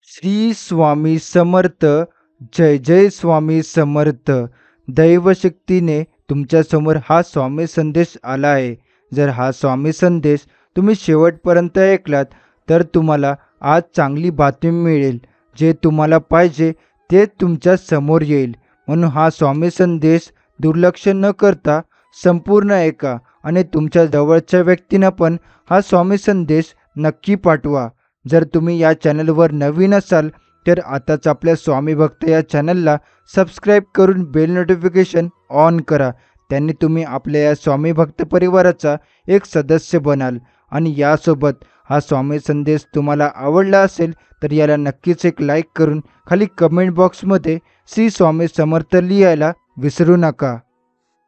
श्री स्वामी समर्थ. जय जय स्वामी समर्थ. दैवशक्तीने तुमच्यासमोर हा स्वामी संदेश आला आहे. जर हा स्वामी संदेश तुम्ही शेवटपर्यंत ऐकलात तर तुम्हाला आज चांगली बातमी मिळेल. जे तुम्हाला पाहिजे ते तुमच्या समोर येईल. म्हणून हा स्वामी संदेश दुर्लक्ष न करता संपूर्ण ऐका आणि तुमच्या जवळच्या व्यक्तींना पण हा स्वामी संदेश नक्की पाठवा. जर तुम्ही या चॅनलवर नवीन असाल तर आताच आपल्या स्वामी भक्त या चॅनलला सबस्क्राईब करून बेल नोटिफिकेशन ऑन करा. त्यांनी तुम्ही आपल्या या स्वामी भक्त परिवाराचा एक सदस्य बनाल. आणि यासोबत हा स्वामी संदेश तुम्हाला आवडला असेल तर याला नक्कीच एक लाईक करून खाली कमेंट बॉक्समध्ये श्री स्वामी समर्थ लिहायला विसरू नका.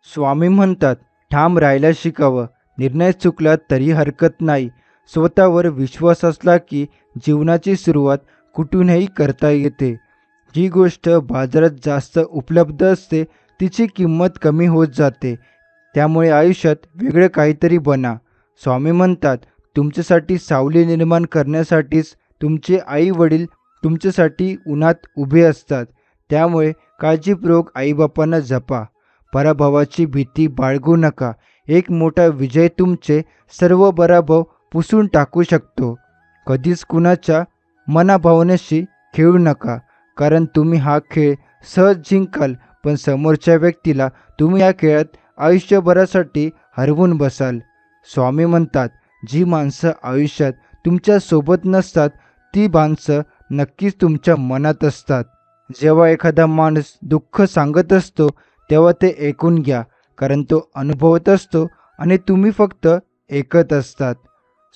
स्वामी म्हणतात, ठाम राहायला शिकावं. निर्णय चुकला तरी हरकत नाही. स्वतःवर विश्वास असला की जीवनाची सुरुवात कुठूनही करता येते. जी गोष्ट बाजारात जास्त उपलब्ध असते तिची किंमत कमी होत जाते. त्यामुळे आयुष्यात वेगळं काहीतरी बना. स्वामी म्हणतात, तुमच्यासाठी सावली निर्माण करण्यासाठीच तुमचे आई वडील तुमच्यासाठी उन्हात उभे असतात. त्यामुळे काळजीपूर्वक आईबापांना जपा. पराभवाची भीती बाळगू नका. एक मोठा विजय तुमचे सर्व पराभव पुसून टाकू शकतो. कधीच कुणाच्या मनाभावनेशी खेळू नका, कारण तुम्ही हा खेळ सहज जिंकाल पण समोरच्या व्यक्तीला तुम्ही या खेळात आयुष्यभरासाठी हरवून बसाल. स्वामी म्हणतात, जी माणसं आयुष्यात तुमच्या सोबत नसतात ती माणसं नक्कीच तुमच्या मनात असतात. जेव्हा एखादा माणूस दुःख सांगत असतो तेव्हा ते ऐकून घ्या, कारण तो अनुभवत असतो आणि तुम्ही फक्त ऐकत असतात.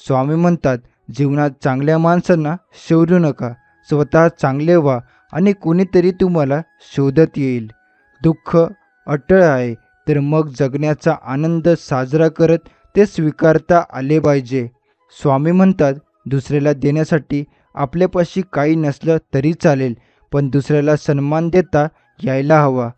स्वामी म्हणतात, जीवनात चांगल्या माणसांना शोधू नका. स्वतः चांगले व्हा आणि कुणीतरी तुम्हाला शोधत येईल. दुःख अटळ आहे तर मग जगण्याचा आनंद साजरा करत ते स्वीकारता आले पाहिजे. स्वामी म्हणतात, दुसऱ्याला देण्यासाठी आपल्यापाशी काही नसलं तरी चालेल, पण दुसऱ्याला सन्मान देता यायला हवा.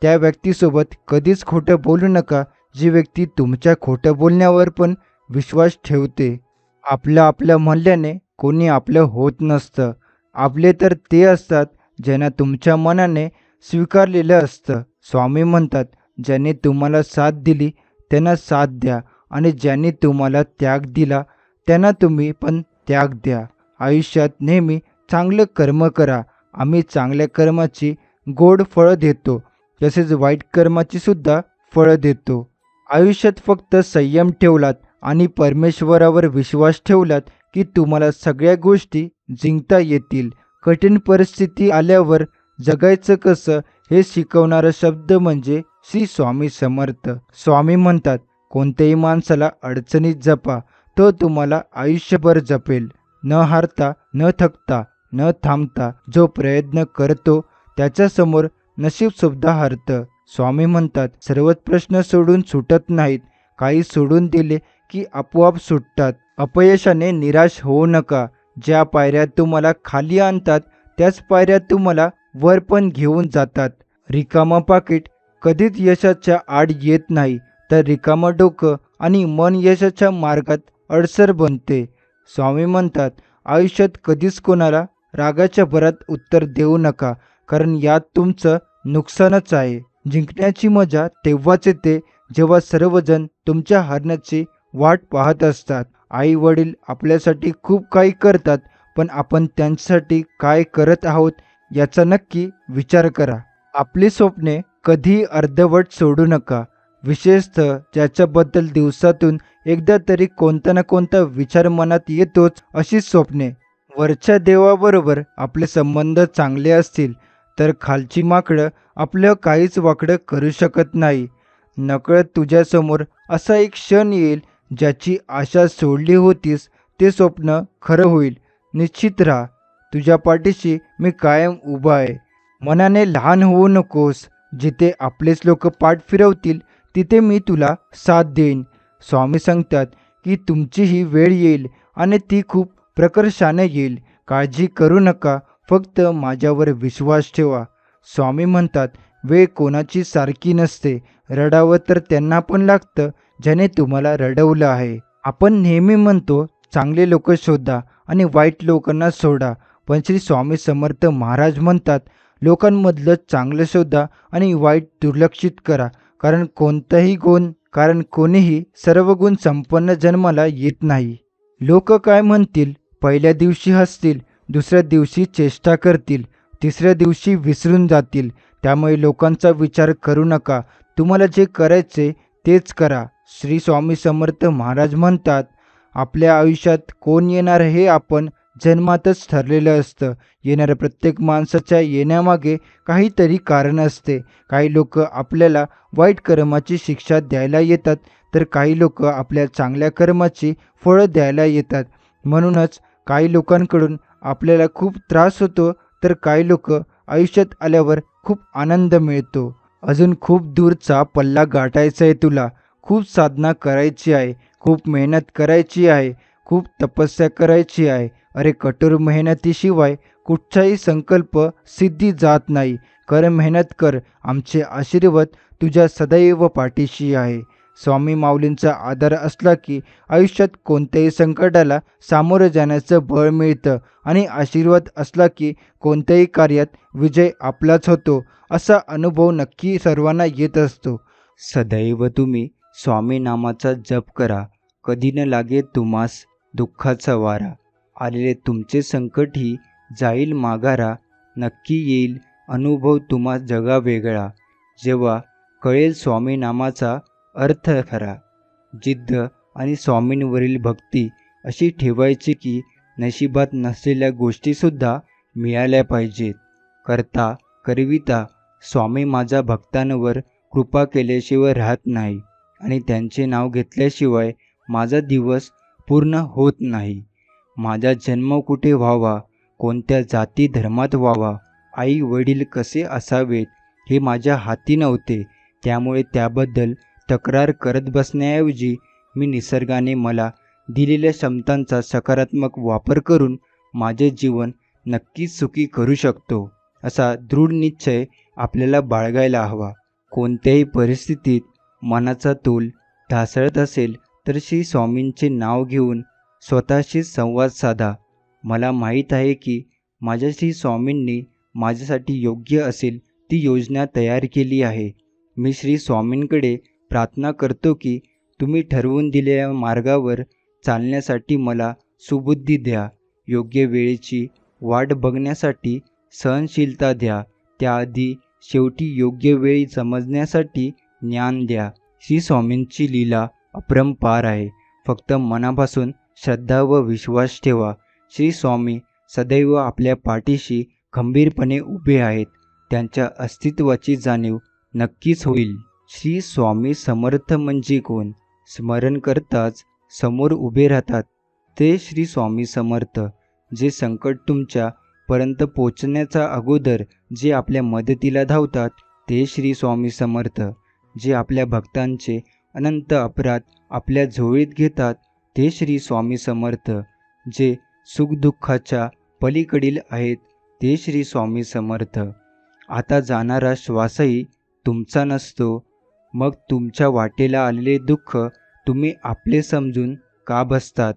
त्या व्यक्तीसोबत कधीच खोटं बोलू नका जी व्यक्ती तुमच्या खोटं बोलण्यावर पण विश्वास ठेवते. आपलं म्हणल्याने कोणी आपलं होत नसतं. आपले तर ते असतात ज्यांना तुमच्या मनाने स्वीकारलेलं असतं. स्वामी म्हणतात, ज्याने तुम्हाला साथ दिली त्यांना साथ द्या आणि ज्यांनी तुम्हाला त्याग दिला त्यांना तुम्ही पण त्याग द्या. आयुष्यात नेहमी चांगलं कर्म करा. आम्ही चांगल्या कर्माची गोड फळं देतो, तसेच वाईट कर्माची सुद्धा फळं देतो. आयुष्यात फक्त संयम ठेवलात आणि परमेश्वरावर विश्वास ठेवलात की तुम्हाला सगळ्या गोष्टी जिंकता येतील. कठीण परिस्थिती आल्यावर जगायचं कसं हे शिकवणारा शब्द म्हणजे श्री स्वामी समर्थ. स्वामी म्हणतात, कोणत्याही माणसाला अडचणीत जपा, तो तुम्हाला आयुष्यभर जपेल. न हारता, न थकता, न थांबता जो प्रयत्न करतो त्याच्यासमोर नशीब सुद्धा हरतं. स्वामी म्हणतात, सर्वच प्रश्न सोडून सुटत नाहीत, काही सोडून दिले की आपोआप सुटतात. अपयशाने निराश होऊ नका. ज्या पायऱ्या तुम्हाला खाली आणतात त्याच पायऱ्या तुम्हाला वर पण घेऊन जातात. रिकामं पाकीट कधीच यशाच्या आड येत नाही, तर रिकामं डोकं आणि मन यशाच्या मार्गात अडसर बनते. स्वामी म्हणतात, आयुष्यात कधीच कोणाला रागाच्या भरात उत्तर देऊ नका, कारण यात तुमचं नुकसानच आहे. जिंकण्याची मजा तेव्हाच येते जेव्हा सर्वजण तुमच्या हरण्याची वाट पाहत असतात. आई वडील आपल्यासाठी खूप काही करतात, पण आपण त्यांच्यासाठी काय करत आहोत याचा नक्की विचार करा. आपली स्वप्ने कधी अर्धवट सोडू नका, विशेषतः ज्याच्याबद्दल दिवसातून एकदा तरी कोणता ना कोणता विचार मनात येतोच अशी स्वप्ने. वरच्या देवाबरोबर आपले संबंध चांगले असतील तर खालची माकडं आपलं काहीच वाकडं करू शकत नाही. नकळत तुझ्यासमोर असा एक क्षण येईल ज्याची आशा सोडली होतीस ते स्वप्न खरं होईल. निश्चित राहा, तुझ्या पाठीशी मी कायम उभा आहे. मनाने लहान होऊ नकोस. जिथे आपलेच लोक पाठ फिरवतील तिथे मी तुला साथ देईन. स्वामी सांगतात की तुमची ही वेळ येईल आणि ती खूप प्रकर्षाने येईल. काळजी करू नका, फक्त माझ्यावर विश्वास ठेवा. स्वामी म्हणतात, वेळ कोणाची सारखी नसते. रडावं तर त्यांना पण लागतं ज्याने तुम्हाला रडवलं आहे. आपण नेहमी म्हणतो चांगले लोक शोधा आणि वाईट लोकांना सोडा, पण श्री स्वामी समर्थ महाराज म्हणतात, लोकांमधलं चांगलं शोधा आणि वाईट दुर्लक्षित करा. कारण कोणीही सर्व गुण संपन्न जन्माला येत नाही. लोक काय म्हणतील? पहिल्या दिवशी हसतील, दुसऱ्या दिवशी चेष्टा करतील, तिसऱ्या दिवशी विसरून जातील. त्यामुळे लोकांचा विचार करू नका. तुम्हाला जे करायचे तेच करा. श्री स्वामी समर्थ महाराज म्हणतात, आपल्या आयुष्यात कोण येणार हे आपण जन्मातच ठरलेलं असतं. येणाऱ्या प्रत्येक माणसाच्या येण्यामागे काहीतरी कारण असते. काही लोक आपल्याला वाईट कर्माची शिक्षा द्यायला येतात, तर काही लोक आपल्या चांगल्या कर्माची फळं द्यायला येतात. म्हणूनच काही लोकांकडून आपल्याला खूप त्रास होतो, तर काही लोक आयुष्यात आल्यावर खूप आनंद मिळतो. अजून खूप दूरचा पल्ला गाठायचा आहे तुला. खूप साधना करायची आहे, खूप मेहनत करायची आहे, खूप तपस्या करायची आहे. अरे कठोर मेहनतीशिवाय कुठचाही संकल्प सिद्धी जात नाही. मेहनत कर. आमचे आशीर्वाद तुझ्या सदैव पाठीशी आहे. स्वामी माऊलींचा आधार असला की आयुष्यात कोणत्याही संकटाला सामोरं जाण्याचं बळ मिळतं आणि आशीर्वाद असला की कोणत्याही कार्यात विजय आपलाच होतो. असा अनुभव नक्की सर्वांना येत असतो. सदैव तुम्ही स्वामी नामाचा जप करा. कधी न लागे तुम्हास दुःखाचा वारा. आलेले तुमचे संकटही जाईल माघारा. नक्की येईल अनुभव तुम्हा जगा वेगळा. जेव्हा कळेल स्वामी नामाचा अर्थ खरा. जिद्द आणि स्वामींवरील भक्ती अशी ठेवायची की नशिबात नसलेल्या गोष्टीसुद्धा मिळाल्या पाहिजेत. करता करविता स्वामी माझ्या भक्तांवर कृपा केल्याशिवाय राहत नाही आणि त्यांचे नाव घेतल्याशिवाय माझा दिवस पूर्ण होत नाही. माझा जन्म कुठे व्हावा, कोणत्या जाती धर्मात व्हावा, आई वडील कसे असावेत हे माझ्या हाती नव्हते. त्यामुळे त्याबद्दल तक्रार करत बसण्याऐवजी मी निसर्गाने मला दिलेल्या क्षमतांचा सकारात्मक वापर करून माझे जीवन नक्कीच सुखी करू शकतो, असा दृढ निश्चय आपल्याला बाळगायला हवा. कोणत्याही परिस्थितीत मनाचा तोल ढासळत असेल तर श्री स्वामींचे नाव घेऊन स्वतःशी संवाद साधा. मला माहीत आहे की माझ्या श्री स्वामींनी माझ्यासाठी योग्य असेल ती योजना तयार केली आहे. मी श्री स्वामींकडे प्रार्थना करतो की तुम्ही ठरवून दिलेल्या मार्गावर चालण्यासाठी मला सुबुद्धी द्या. योग्य वेळेची वाट बघण्यासाठी सहनशीलता द्या. त्याआधी शेवटी योग्य वेळी समजण्यासाठी ज्ञान द्या. श्री स्वामींची लीला अपरंपार आहे. फक्त मनापासून श्रद्धा व विश्वास ठेवा. श्री स्वामी सदैव आपल्या पाठीशी खंबीरपणे उभे आहेत. त्यांच्या अस्तित्वाची जाणीव नक्कीच होईल. श्री स्वामी समर्थ म्हणजे कोण? स्मरण करताच समोर उभे राहतात ते श्री स्वामी समर्थ. जे संकट तुमच्या पर्यंत पोचण्याच्या अगोदर जे आपल्या मदतीला धावतात ते श्री स्वामी समर्थ. जे आपल्या भक्तांचे अनंत अपराध आपल्या झोळीत घेतात ते श्री स्वामी समर्थ. जे सुखदुःखाच्या पलीकडील आहेत ते श्री स्वामी समर्थ. आता जाणारा श्वासही तुमचा नसतो. मग तुमच्या वाटेला आलेले दुःख तुम्ही आपले समजून का बसतात?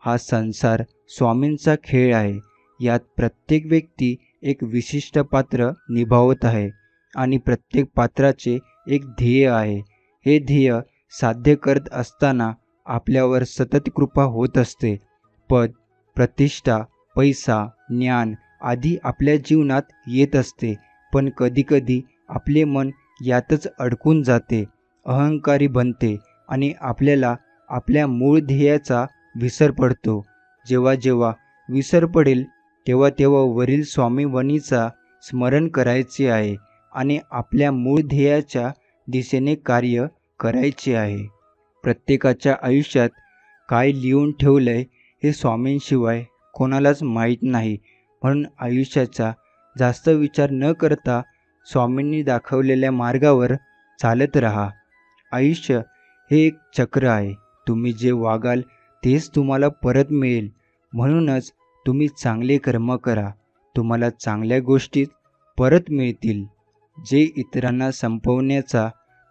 हा संसार स्वामींचा खेळ आहे. यात प्रत्येक व्यक्ती एक विशिष्ट पात्र निभावत आहे आणि प्रत्येक पात्राचे एक ध्येय आहे. हे ध्येय साध्य करत असताना आपल्यावर सतत कृपा होत असते. पद, प्रतिष्ठा, पैसा, ज्ञान आदी आपल्या जीवनात येत असते. पण कधीकधी आपले मन यातच अडकून जाते, अहंकारी बनते आणि आपल्याला आपल्या मूळ ध्येयाचा विसर पडतो. जेव्हा जेव्हा विसर पडेल तेव्हा तेव्हा वरील स्वामीवणीचा स्मरण करायचे आहे आणि आपल्या मूळ ध्येयाच्या दिशेने कार्य करायचे आहे. प्रत्येकाच्या आयुष्यात काय लिहून ठेवलंय हे स्वामींशिवाय कोणालाच माहीत नाही. म्हणून आयुष्याचा जास्त विचार न करता स्वामींनी दाखवलेल्या मार्गावर चालत राहा. आयुष्य हे एक चक्र आहे. तुम्ही जे वागाल तेच तुम्हाला परत मिळेल. म्हणूनच तुम्ही चांगले कर्म करा. तुम्हाला चांगल्या गोष्टी परत मिळतील. जे इतरांना संपवण्याचा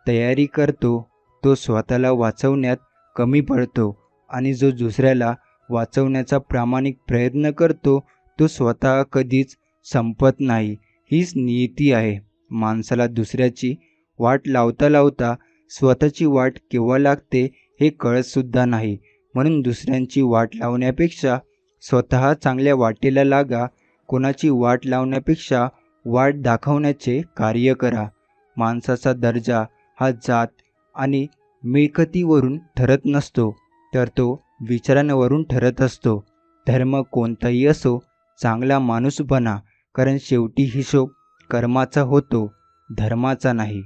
तयारी करतो तो स्वतःला वाचवण्यात कमी पडतो आणि जो दुसऱ्याला वाचवण्याचा प्रामाणिक प्रयत्न करतो तो स्वतः कधीच संपत नाही. हीच नियती आहे. माणसाला दुसऱ्याची वाट लावता लावता स्वतःची वाट केव्हा लागते हे कळतसुद्धा नाही. म्हणून दुसऱ्यांची वाट लावण्यापेक्षा स्वतः चांगल्या वाटेला लागा. कोणाची वाट लावण्यापेक्षा वाट दाखवण्याचे कार्य करा. माणसाचा दर्जा हा जात आणि मिळकतीवरून ठरत नसतो, तर तो विचारांवरून ठरत असतो. धर्म कोणताही असो, चांगला माणूस बना, कारण शेवटी हिशोब कर्माचा होतो, धर्माचा नाही.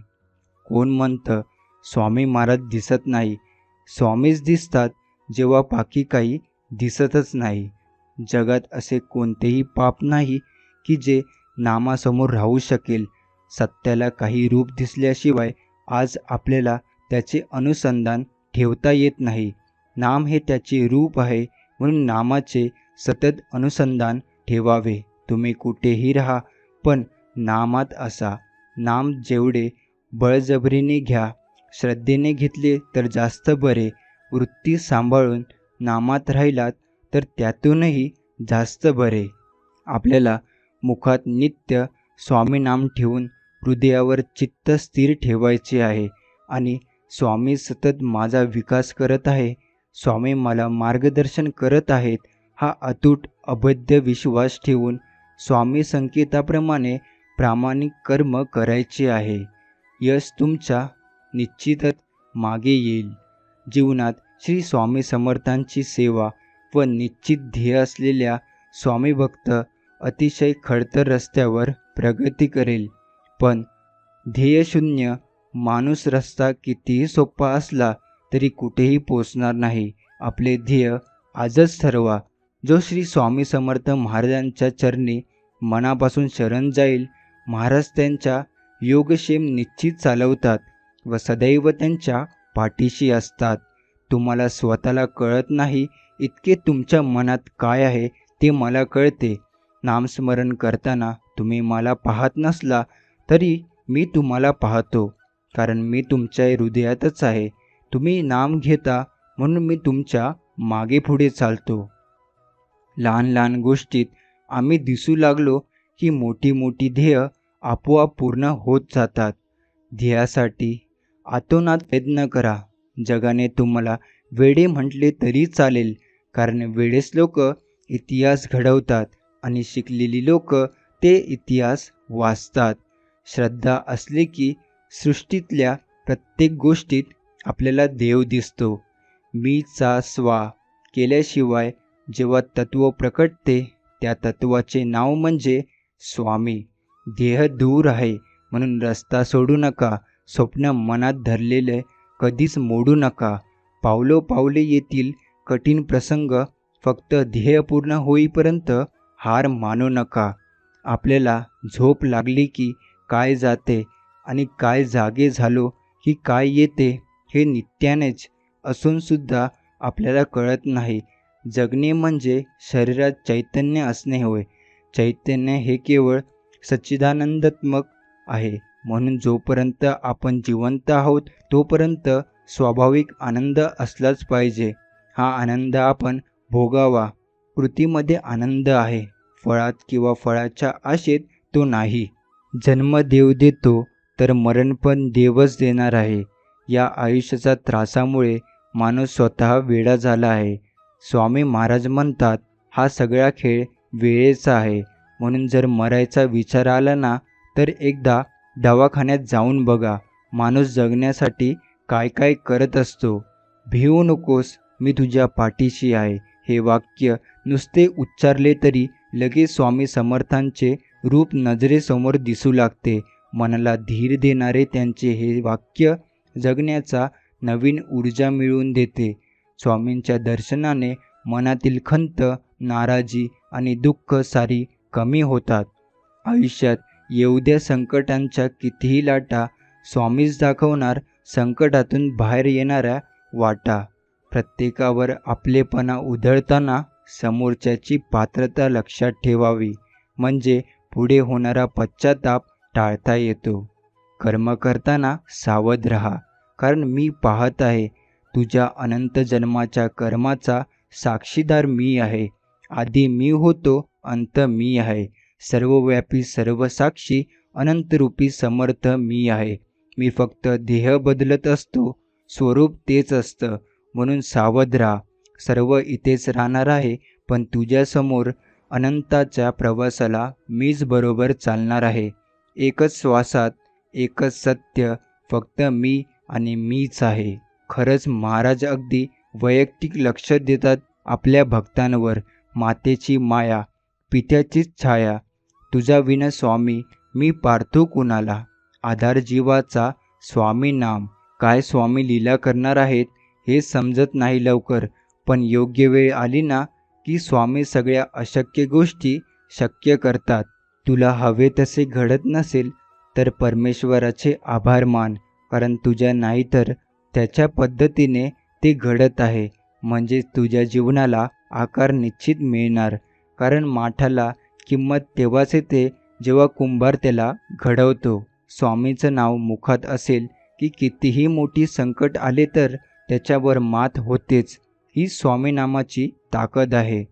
कोण म्हणतं स्वामी महाराज दिसत नाही? स्वामीच दिसतात जेव्हा बाकी काही दिसतच नाही. जगात असे कोणतेही पाप नाही की जे नामासमोर राहू शकेल. सत्याला काही रूप दिसल्याशिवाय आज आपल्याला त्याचे अनुसंधान ठेवता येत नाही. नाम हे त्याचे रूप आहे, म्हणून नामाचे सतत अनुसंधान ठेवावे. तुम्ही कुठेही राहा, पण नामात असा. नाम जेवढे बळजबरीने घ्या, श्रद्धेने घेतले तर जास्त बरे. वृत्ती सांभाळून नामात राहिलात तर त्यातूनही जास्त बरे. आपल्याला मुखात नित्य स्वामी नाम ठेवून हृदयावर चित्त स्थिर ठेवायचे आहे आणि स्वामी सतत माझा विकास करत आहे, स्वामी मला मार्गदर्शन करत आहेत, हा अतूट अभेद्य विश्वास ठेवून स्वामी संकेताप्रमाणे प्रामाणिक कर्म करायचे आहे. यश तुमच्या निश्चितच मागे येईल. जीवनात श्री स्वामी समर्थांची सेवा व निश्चित ध्येय असलेल्या स्वामी भक्त अतिशय खडतर रस्त्यावर प्रगती करेल. पण ध्येयशून्य माणूस रस्ता कितीही सोपा असला तरी कुठेही पोचणार नाही. आपले ध्येय आजच ठरवा. जो श्री स्वामी समर्थ महाराजांच्या चरणी मनापासून शरण जाईल, महाराज त्यांच्या योगक्षेम निश्चित चालवतात व सदैव त्यांच्या पाठीशी असतात. तुम्हाला स्वतःला कळत नाही इतके तुमच्या मनात काय आहे ते मला कळते. नामस्मरण करताना तुम्ही मला पाहत नसला तरी मी तुम्हाला पाहतो, कारण मी तुमच्या हृदयातच आहे. तुम्ही नाम घेता म्हणून मी तुमच्या मागे पुढे चालतो. लहान लहान गोष्टीत आम्ही दिसू लागलो की मोठी मोठी ध्येय आपोआप पूर्ण होत जातात. ध्येयासाठी आतोनात प्रयत्न करा. जगाने तुम्हाला वेडे म्हटले तरी चालेल, कारण वेडेच लोक इतिहास घडवतात आणि शिकलेली लोक ते इतिहास वाचतात. श्रद्धा असली की सृष्टीतल्या प्रत्येक गोष्टीत आपल्याला देव दिसतो. मीचा स्वा केल्याशिवाय जेव्हा तत्व प्रकटते, त्या तत्वाचे नाव म्हणजे स्वामी. देह दूर आहे म्हणून रस्ता सोडू नका. स्वप्न मनात धरलेले कधीच मोडू नका. पावलोपावले येतील कठीण प्रसंग, फक्त ध्येय पूर्ण होईपर्यंत हार मानू नका. आपल्याला झोप लागली की काय जाते आणि काय जागे झालो की काय येते हे नित्यानेच असूनसुद्धा आपल्याला कळत नाही. जगणे म्हणजे शरीरात चैतन्य असणे होय. चैतन्य हे केवळ सच्चिदानंदात्मक आहे. म्हणून जोपर्यंत आपण जिवंत आहोत तोपर्यंत स्वाभाविक आनंद असलाच पाहिजे. हा आनंद आपण भोगावा. कृतीमध्ये आनंद आहे, फळात किंवा फळाच्या आशेत तो नाही. जन्म देव देतो तर मरण पण देवच देणार आहे. या आयुष्याच्या त्रासामुळे माणूस स्वतः वेडा झाला आहे. स्वामी महाराज म्हणतात, हा सगळा खेळ वेळेचा आहे. म्हणून जर मरायचा विचार आला ना तर एकदा दवाखान्यात जाऊन बघा. माणूस जगण्यासाठी काय काय करत असतो. भिवू नकोस, मी तुझ्या पाठीशी आहे. हे वाक्य नुसते उच्चारले तरी लगेच स्वामी समर्थांचे रूप नजरेसमोर दिसू लागते. मनाला धीर देणारे त्यांचे हे वाक्य जगण्याचा नवीन ऊर्जा मिळवून देते. स्वामींच्या दर्शनाने मनातील खंत, नाराजी आणि दुःख सारी कमी होतात. आयुष्यात येऊद्या संकटांच्या कितीही लाटा, स्वामीच दाखवणार संकटातून बाहेर येणाऱ्या वाटा. प्रत्येकावर आपलेपणा उधळताना समोरच्याची पात्रता लक्षात ठेवावी, म्हणजे पुढे होणारा पश्चाताप टाळता येतो. कर्म करताना सावध राहा, कारण मी पाहत आहे. तुझ्या अनंत जन्माच्या कर्माचा साक्षीदार मी आहे. आधी मी होतो अंत मी आहे. सर्वव्यापी सर्वसाक्षी अनंतरूपी समर्थ मी आहे. मी फक्त देह बदलत असतो, स्वरूप तेच असतं. म्हणून सावध राहा. सर्व इथेच राहणार आहे, पण तुझ्यासमोर अनंताच्या प्रवासाला मीच बरोबर चालणार आहे. एकच श्वासात एकच सत्य, फक्त मी आणि मीच आहे. खरंच महाराज अगदी वैयक्तिक लक्ष देतात आपल्या भक्तांवर. मातेची माया, पित्याचीच छाया, तुझा विना स्वामी मी पार्थो कुणाला. आधार जीवाचा स्वामी नाम. काय स्वामी लीला करणार आहेत हे समजत नाही लवकर, पण योग्य वेळ आली ना की स्वामी सगळ्या अशक्य गोष्टी शक्य करतात. तुला हवे तसे घडत नसेल तर परमेश्वराचे आभार मान, कारण तुझ्या नाही तर त्याच्या पद्धतीने ते घडत आहे. म्हणजे तुझ्या जीवनाला आकार निश्चित मिळणार. कारण माठाला किंमत तेव्हाच येते जेव्हा कुंभार त्याला घडवतो. स्वामीचं नाव मुखात असेल की कितीही मोठी संकट आले तर त्याच्यावर मात होतेच. ही स्वामी नामाची ताकद आहे.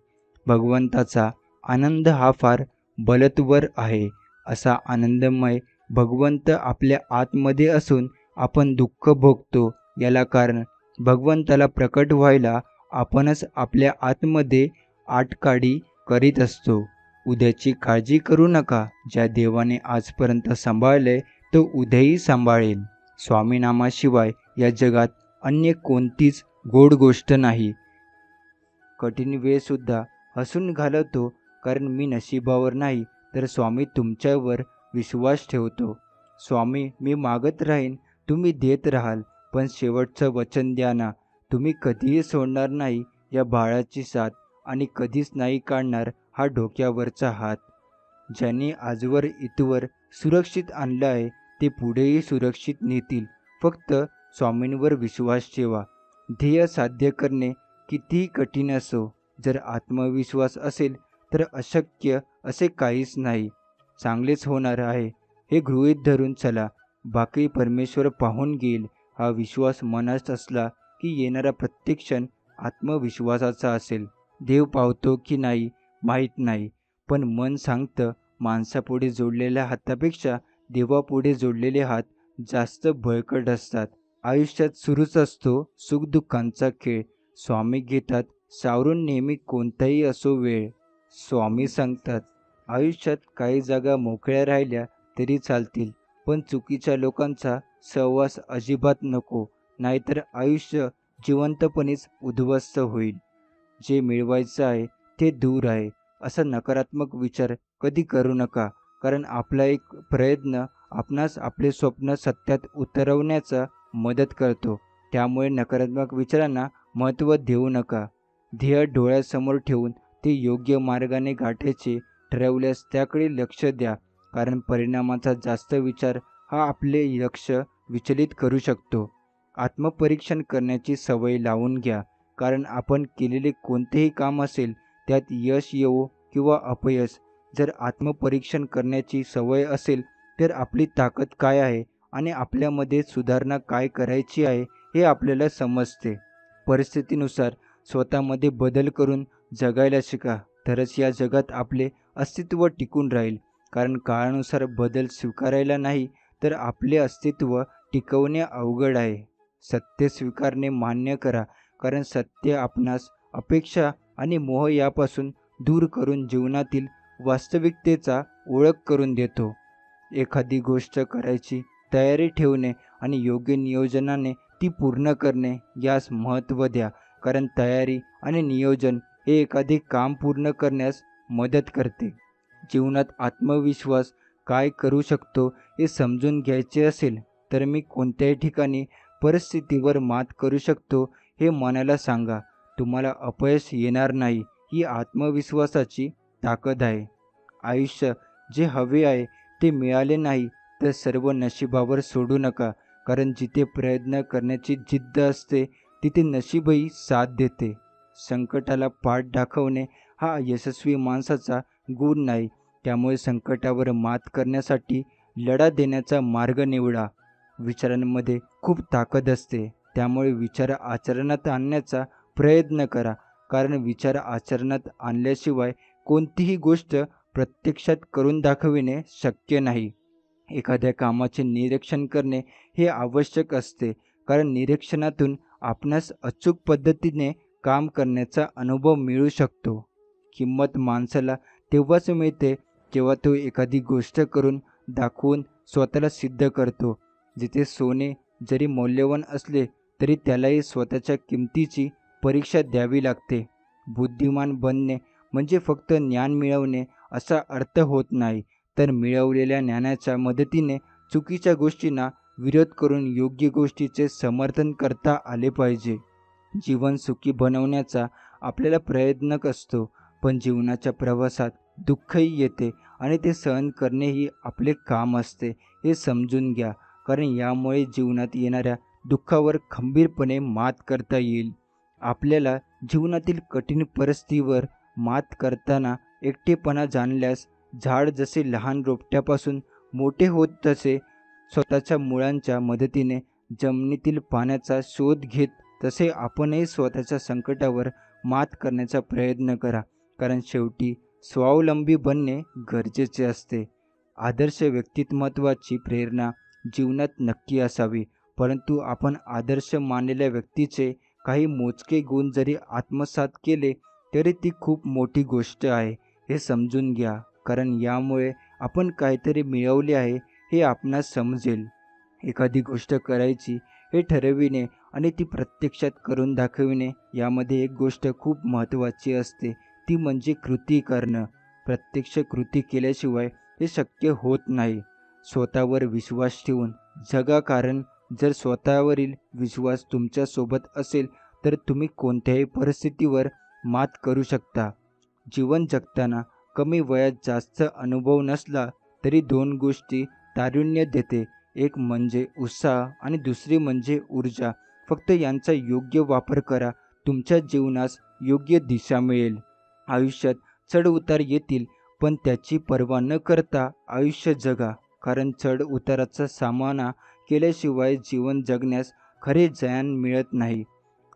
भगवंताचा आनंद हा फार बलत्वर आहे. असा आनंदमय भगवंत आपल्या आतमध्ये असून आपण दुःख भोगतो. याला कारण भगवंताला प्रकट व्हायला आपणच आपल्या आतमध्ये आटकाठी करीत असतो. उद्याची काळजी करू नका. ज्या देवाने आजपर्यंत सांभाळले तो उद्याही सांभाळेल. स्वामीनामाशिवाय या जगात अन्य कोणतीच गोड गोष्ट नाही. कठीण वेळसुद्धा हसून घालवतो, कारण मी नशिबावर नाही तर स्वामी तुमच्यावर विश्वास ठेवतो. स्वामी मी मागत राहीन, तुम्ही देत राहाल, पण शेवटचं वचन द्या ना. तुम्ही कधीही सोडणार नाही या बाळाची साथ आणि कधीच नाही काढणार हा डोक्यावरचा हात. ज्यांनी आजवर इथवर सुरक्षित आणलं आहे ते पुढेही सुरक्षित नेतील. फक्त स्वामींवर विश्वास ठेवा. ध्येय साध्य करणे कितीही कठीण असो, जर आत्मविश्वास असेल तर अशक्य असे काहीच नाही. चांगलेच होणार आहे हे गृहीत धरून चला. बाकी परमेश्वर पाहून घेईल. हा विश्वास मनात असला की येणारा प्रत्येक क्षण आत्मविश्वासाचा असेल. देव पावतो की नाही माहीत नाही, पण मन सांगतं माणसापुढे जोडलेल्या हातापेक्षा देवापुढे जोडलेले हात जास्त बळकट असतात. आयुष्यात सुरूच असतो सुखदुःखांचा खेळ. स्वामी घेतात सावरून नेहमी कोणताही असो वेळ. स्वामी सांगतात आयुष्यात काही जागा मोकळ्या राहिल्या तरी चालतील, पण चुकीच्या लोकांचा सहवास अजिबात नको, नाहीतर आयुष्य जिवंतपणेच उद्ध्वस्त होईल. जे मिळवायचं आहे ते दूर आहे असा नकारात्मक विचार कधी करू नका, कारण आपला एक प्रयत्न आपणास आपले स्वप्न सत्यात उतरवण्याचा मदत करतो. त्यामुळे नकारात्मक विचारांना महत्त्व देऊ नका. ध्येय डोळ्यासमोर ठेवून ते योग्य मार्गाने गाठायचे ठरवल्यास त्याकडे लक्ष द्या, कारण परिणामाचा जास्त विचार हा आपले लक्ष विचलित करू शकतो. आत्मपरीक्षण करण्याची सवय लावून घ्या, कारण आपण केलेले कोणतेही काम असेल त्यात यश येवो किंवा अपयश, जर आत्मपरीक्षण करण्याची सवय असेल तर आपली ताकद काय आहे आणि आपल्यामध्ये सुधारणा काय करायची आहे हे आपल्याला समजते. परिस्थितीनुसार स्वतःमध्ये बदल करून जगायला शिका, तरच या जगात आपले अस्तित्व टिकून राहील. कारण काळानुसार बदल स्वीकारायला नाही तर आपले अस्तित्व टिकवणे अवघड आहे. सत्य स्वीकारणे मान्य करा, कारण सत्य आपणास अपेक्षा आणि मोह यापासून दूर करून जीवनातील वास्तविकतेचा ओळख करून देतो. एखादी गोष्ट करायची तयारी ठेवणे आणि योग्य नियोजनाने ती पूर्ण करणे यास महत्त्व द्या, कारण तयारी आणि नियोजन हे एखादे काम पूर्ण करण्यास मदत करते. जीवनात आत्मविश्वास काय करू शकतो हे समजून घ्यायचे असेल तर मी कोणत्याही ठिकाणी परिस्थितीवर मात करू शकतो हे मनाला सांगा. तुम्हाला अपयश येणार नाही ही आत्मविश्वासाची ताकद आहे. आयुष्य जे हवे आहे ते मिळाले नाही तर सर्व नशिबावर सोडू नका, कारण जिथे प्रयत्न करण्याची जिद्द असते तिथे नशीबही साथ देते. संकटाला पाठ दाखवणे हा यशस्वी माणसाचा गुण नाही, त्यामुळे संकटावर मात करण्यासाठी लढा देण्याचा मार्ग निवडा. विचारांमध्ये खूप ताकद असते, त्यामुळे विचार आचरणात आणण्याचा प्रयत्न करा, कारण विचार आचरणात आणल्याशिवाय कोणतीही गोष्ट प्रत्यक्षात करून दाखविणे शक्य नाही. एखाद्या कामाचे निरीक्षण करणे हे आवश्यक असते, कारण निरीक्षणातून आपणास अचूक पद्धतीने काम करण्याचा अनुभव मिळू शकतो. किंमत माणसाला तेव्हाच मिळते जेव्हा तो एखादी गोष्ट करून दाखवून स्वतःला सिद्ध करतो. जिथे सोने जरी मौल्यवान असले तरी त्यालाही स्वतःच्या किमतीची परीक्षा द्यावी लागते. बुद्धिमान बनणे म्हणजे फक्त ज्ञान मिळवणे असा अर्थ होत नाही, तर मिळवलेल्या ज्ञानाच्या मदतीने चुकीच्या गोष्टींना विरोध करून योग्य गोष्टीचे समर्थन करता आले पाहिजे. जीवन सुखी बनवण्याचा आपल्याला प्रयत्न असतो, पण जीवनाच्या प्रवासात दुःखही येते आणि ते सहन करणेही आपले काम असते, हे समजून घ्या. कारण यामुळे जीवनात येणाऱ्या दुःखावर खंबीरपणे मात करता येईल. आपल्याला जीवनातील कठीण परिस्थितीवर मात करताना एकटेपणा जाणल्यास झाड जसे लहान रोपट्यापासून मोठे होत तसे स्वतःच्या मुळांच्या मदतीने जमिनीतील पाण्याचा शोध घेत, तसे आपणही स्वतःच्या संकटावर मात करण्याचा प्रयत्न करा. कारण शेवटी स्वावलंबी बनणे गरजेचे असते. आदर्श व्यक्तिमत्वाची प्रेरणा जीवनात नक्की असावी, परंतु आपण आदर्श मानलेल्या व्यक्तीचे काही मोजके गुण जरी आत्मसात केले तरी ती खूप मोठी गोष्ट आहे, हे समजून घ्या. कारण यामुळे आपण काहीतरी मिळवले आहे हे आपणास समजेल. एखादी गोष्ट करायची हे ठरविणे आणि ती प्रत्यक्षात करून दाखविणे यामध्ये एक गोष्ट खूप महत्त्वाची असते, ती म्हणजे कृती करणं. प्रत्यक्ष कृती केल्याशिवाय हे शक्य होत नाही. स्वतःवर विश्वास ठेवून जगा, कारण जर स्वतःवरील विश्वास तुमच्यासोबत असेल तर तुम्ही कोणत्याही परिस्थितीवर मात करू शकता. जीवन जगताना कमी वयात जास्त अनुभव नसला तरी दोन गोष्टी तारुण्य देते, एक म्हणजे उत्साह आणि दुसरी म्हणजे ऊर्जा. फक्त यांचा योग्य वापर करा, तुमच्या जीवनास योग्य दिशा मिळेल. आयुष्यात चढ उतार येतील, पण त्याची पर्वा न करता आयुष्य जगा. कारण चढ उताराचा सामना केल्याशिवाय जीवन जगण्यास खरे ज्ञान मिळत नाही.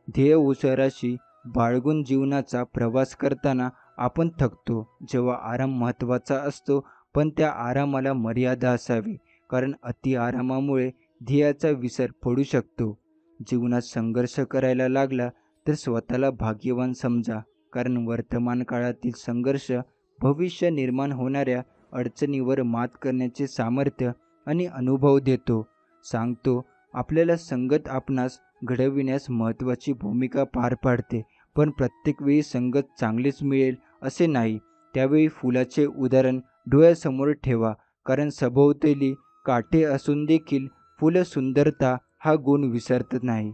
ध्येय उशिराशी बाळगून जीवनाचा प्रवास करताना आपण थकतो. जेव्हा आराम महत्त्वाचा असतो, पण त्या आरामाला मर्यादा असावी, कारण अति आरामामुळे ध्येयाचा विसर पडू शकतो. जीवनात संघर्ष करायला लागला तर स्वतःला भाग्यवान समजा, कारण वर्तमान काळातील संघर्ष भविष्य निर्माण होणाऱ्या अडचणीवर मात करण्याचे सामर्थ्य आणि अनुभव देतो. सांगतो, आपल्याला संगत आपणास घडविण्यास महत्त्वाची भूमिका पार पाडते, पण प्रत्येक वेळी संगत चांगलीच मिळेल असे नाही. त्यावेळी फुलाचे उदाहरण डोळ्यासमोर ठेवा, कारण सभोवताली काटे असून देखील फुलं सुंदरता हा गुण विसरत नाही.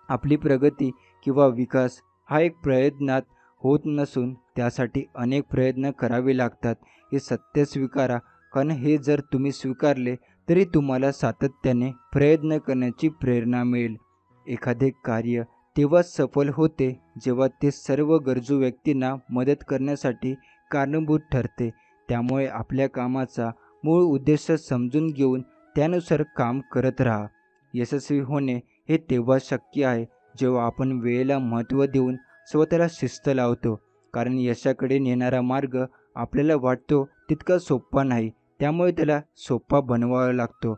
आपली प्रगती किंवा विकास हा एक प्रयत्नात होत नसून त्यासाठी अनेक प्रयत्न करावे लागतात, हे सत्य स्वीकारा. कारण हे जर तुम्ही स्वीकारले तरी तुम्हाला सातत्याने प्रयत्न करण्याची प्रेरणा मिळेल. एखादे कार्य तेव्हाच सफल होते जेव्हा ते सर्व गरजू व्यक्तींना मदत करण्यासाठी कारणीभूत ठरते. त्यामुळे आपल्या कामाचा मूळ उद्देश समजून घेऊन त्यानुसार काम करत राहा. यशस्वी होणे हे तेव्हा शक्य आहे जेव्हा आपण वेळेला महत्त्व देऊन स्वतःला शिस्त लावतो. कारण यशाकडे नेणारा मार्ग आपल्याला वाटतो तितका सोपा नाही, त्यामुळे त्याला सोपा बनवावा लागतो.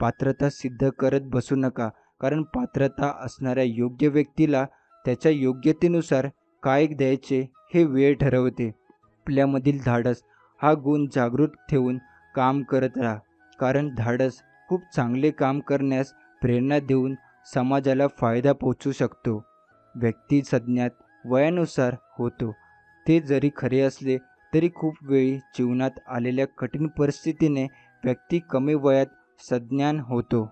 पात्रता सिद्ध करत बसू नका, कारण पात्रता असणाऱ्या योग्य व्यक्तीला त्याच्या योग्यतेनुसार काय द्यायचे हे वेळ ठरवते. आपल्यामधील धाडस हा गुण जागृत ठेवून काम करत राहा, कारण धाडस खूप चांगले काम करण्यास प्रेरणा देऊन समाजाला फायदा पोहोचू शकतो. व्यक्ती संज्ञात वयानुसार होतो, ते जरी खरे असले तरी खूप वेळी जीवनात आलेल्या कठीण परिस्थितीने व्यक्ती कमी वयात सज्ञान होतो,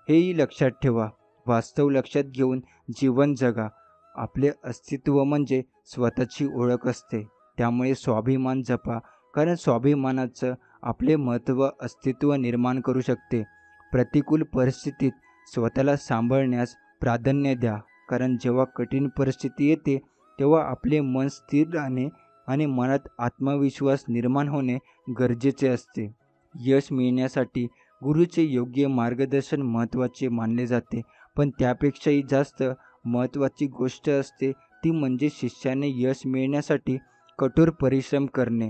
हेही लक्षात ठेवा. वास्तव लक्षात घेऊन जीवन जगा. आपले अस्तित्व म्हणजे स्वतःची ओळख असते, त्यामुळे स्वाभिमान जपा, कारण स्वाभिमानाचं आपले महत्त्व अस्तित्व निर्माण करू शकते. प्रतिकूल परिस्थितीत स्वतःला सांभाळण्यास प्राधान्य द्या, कारण जेव्हा कठीण परिस्थिती येते तेव्हा आपले मन स्थिर राहणे आणि मनात आत्मविश्वास निर्माण होणे गरजेचे असते. यश मिळण्यासाठी गुरुचे योग्य मार्गदर्शन महत्त्वाचे मानले जाते, पण त्यापेक्षाही जास्त महत्त्वाची गोष्ट असते ती म्हणजे शिष्याने यश मिळण्यासाठी कठोर परिश्रम करणे.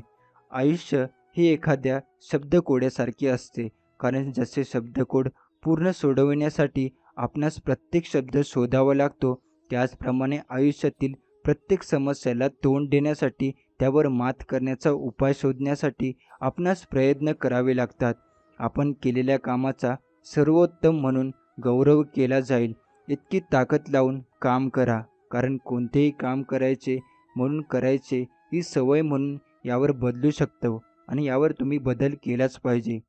आयुष्य हे एखाद्या शब्दकोड्यासारखे असते, कारण जसे शब्दकोड पूर्ण सोडविण्यासाठी आपणास प्रत्येक शब्द शोधावा लागतो, त्याचप्रमाणे आयुष्यातील प्रत्येक समस्याला तोंड देण्यासाठी, त्यावर मात करण्याचा उपाय शोधण्यासाठी आपणास प्रयत्न करावे लागतात. आपण केलेल्या कामाचा सर्वोत्तम म्हणून गौरव केला जाईल इतकी ताकद लावून काम करा, कारण कोणतेही काम करायचे म्हणून करायचे ही सवय म्हणून यावर बदलू शकतो आणि यावर तुम्ही बदल केलाच पाहिजे.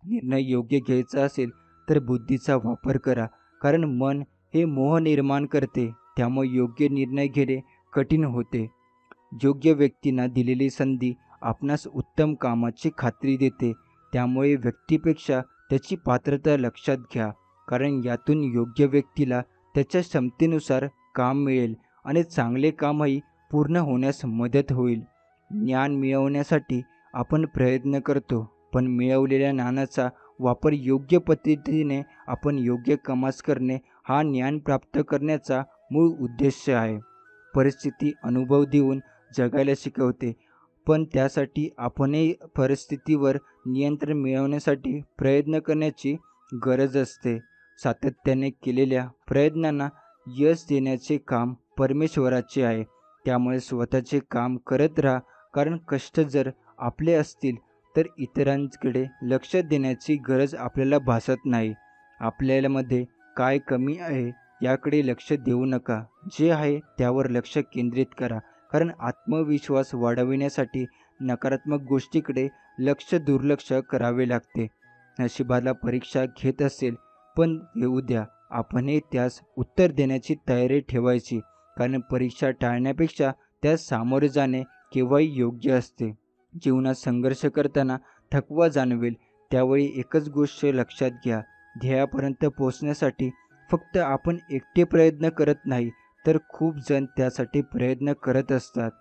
निर्णय योग्य घ्यायचा असेल तर बुद्धीचा वापर करा, कारण मन हे मोह निर्माण करते, त्यामुळे योग्य निर्णय घेणे कठीण होते. योग्य व्यक्तींना दिलेली संधी आपणास उत्तम कामाची खात्री देते, त्यामुळे व्यक्तीपेक्षा त्याची पात्रता लक्षात घ्या, कारण यातून योग्य व्यक्तीला त्याच्या क्षमतेनुसार काम मिळेल आणि चांगले कामही पूर्ण होण्यास मदत होईल. ज्ञान मिळवण्यासाठी आपण प्रयत्न करतो, पण मिळवलेल्या ज्ञानाचा वापर योग्य पद्धतीने आपण योग्य कामास करणे हा ज्ञान प्राप्त करण्याचा मूळ उद्देश आहे. परिस्थिती अनुभव देऊन जगायला शिकवते, पण त्यासाठी आपणही परिस्थितीवर नियंत्रण मिळवण्यासाठी प्रयत्न करण्याची गरज असते. सातत्याने केलेल्या प्रयत्नांना यश देण्याचे काम परमेश्वराचे आहे, त्यामुळे स्वतःचे काम करत राहा, कारण कष्ट जर आपले असतील तर इतरांकडे लक्ष देण्याची गरज आपल्याला भासत नाही. आपल्यामध्ये काय कमी आहे याकडे लक्ष देऊ नका, जे आहे त्यावर लक्ष केंद्रित करा, कारण आत्मविश्वास वाढविण्यासाठी नकारात्मक गोष्टीकडे दुर्लक्ष करावे लागते. नशिबाला परीक्षा घेत असेल, पण येऊ द्या, आपणही त्यास उत्तर देण्याची तयारी ठेवायची, कारण परीक्षा टाळण्यापेक्षा त्यास सामोरे जाणे केव्हाही योग्य असते. जीवनात संघर्ष करताना थकवा जाणवेल, त्यावेळी एकच गोष्ट लक्षात घ्या, ध्येयापर्यंत पोहोचण्यासाठी फक्त आपण एकटे प्रयत्न करत नाही, तर खूप जण त्यासाठी प्रयत्न करत असतात.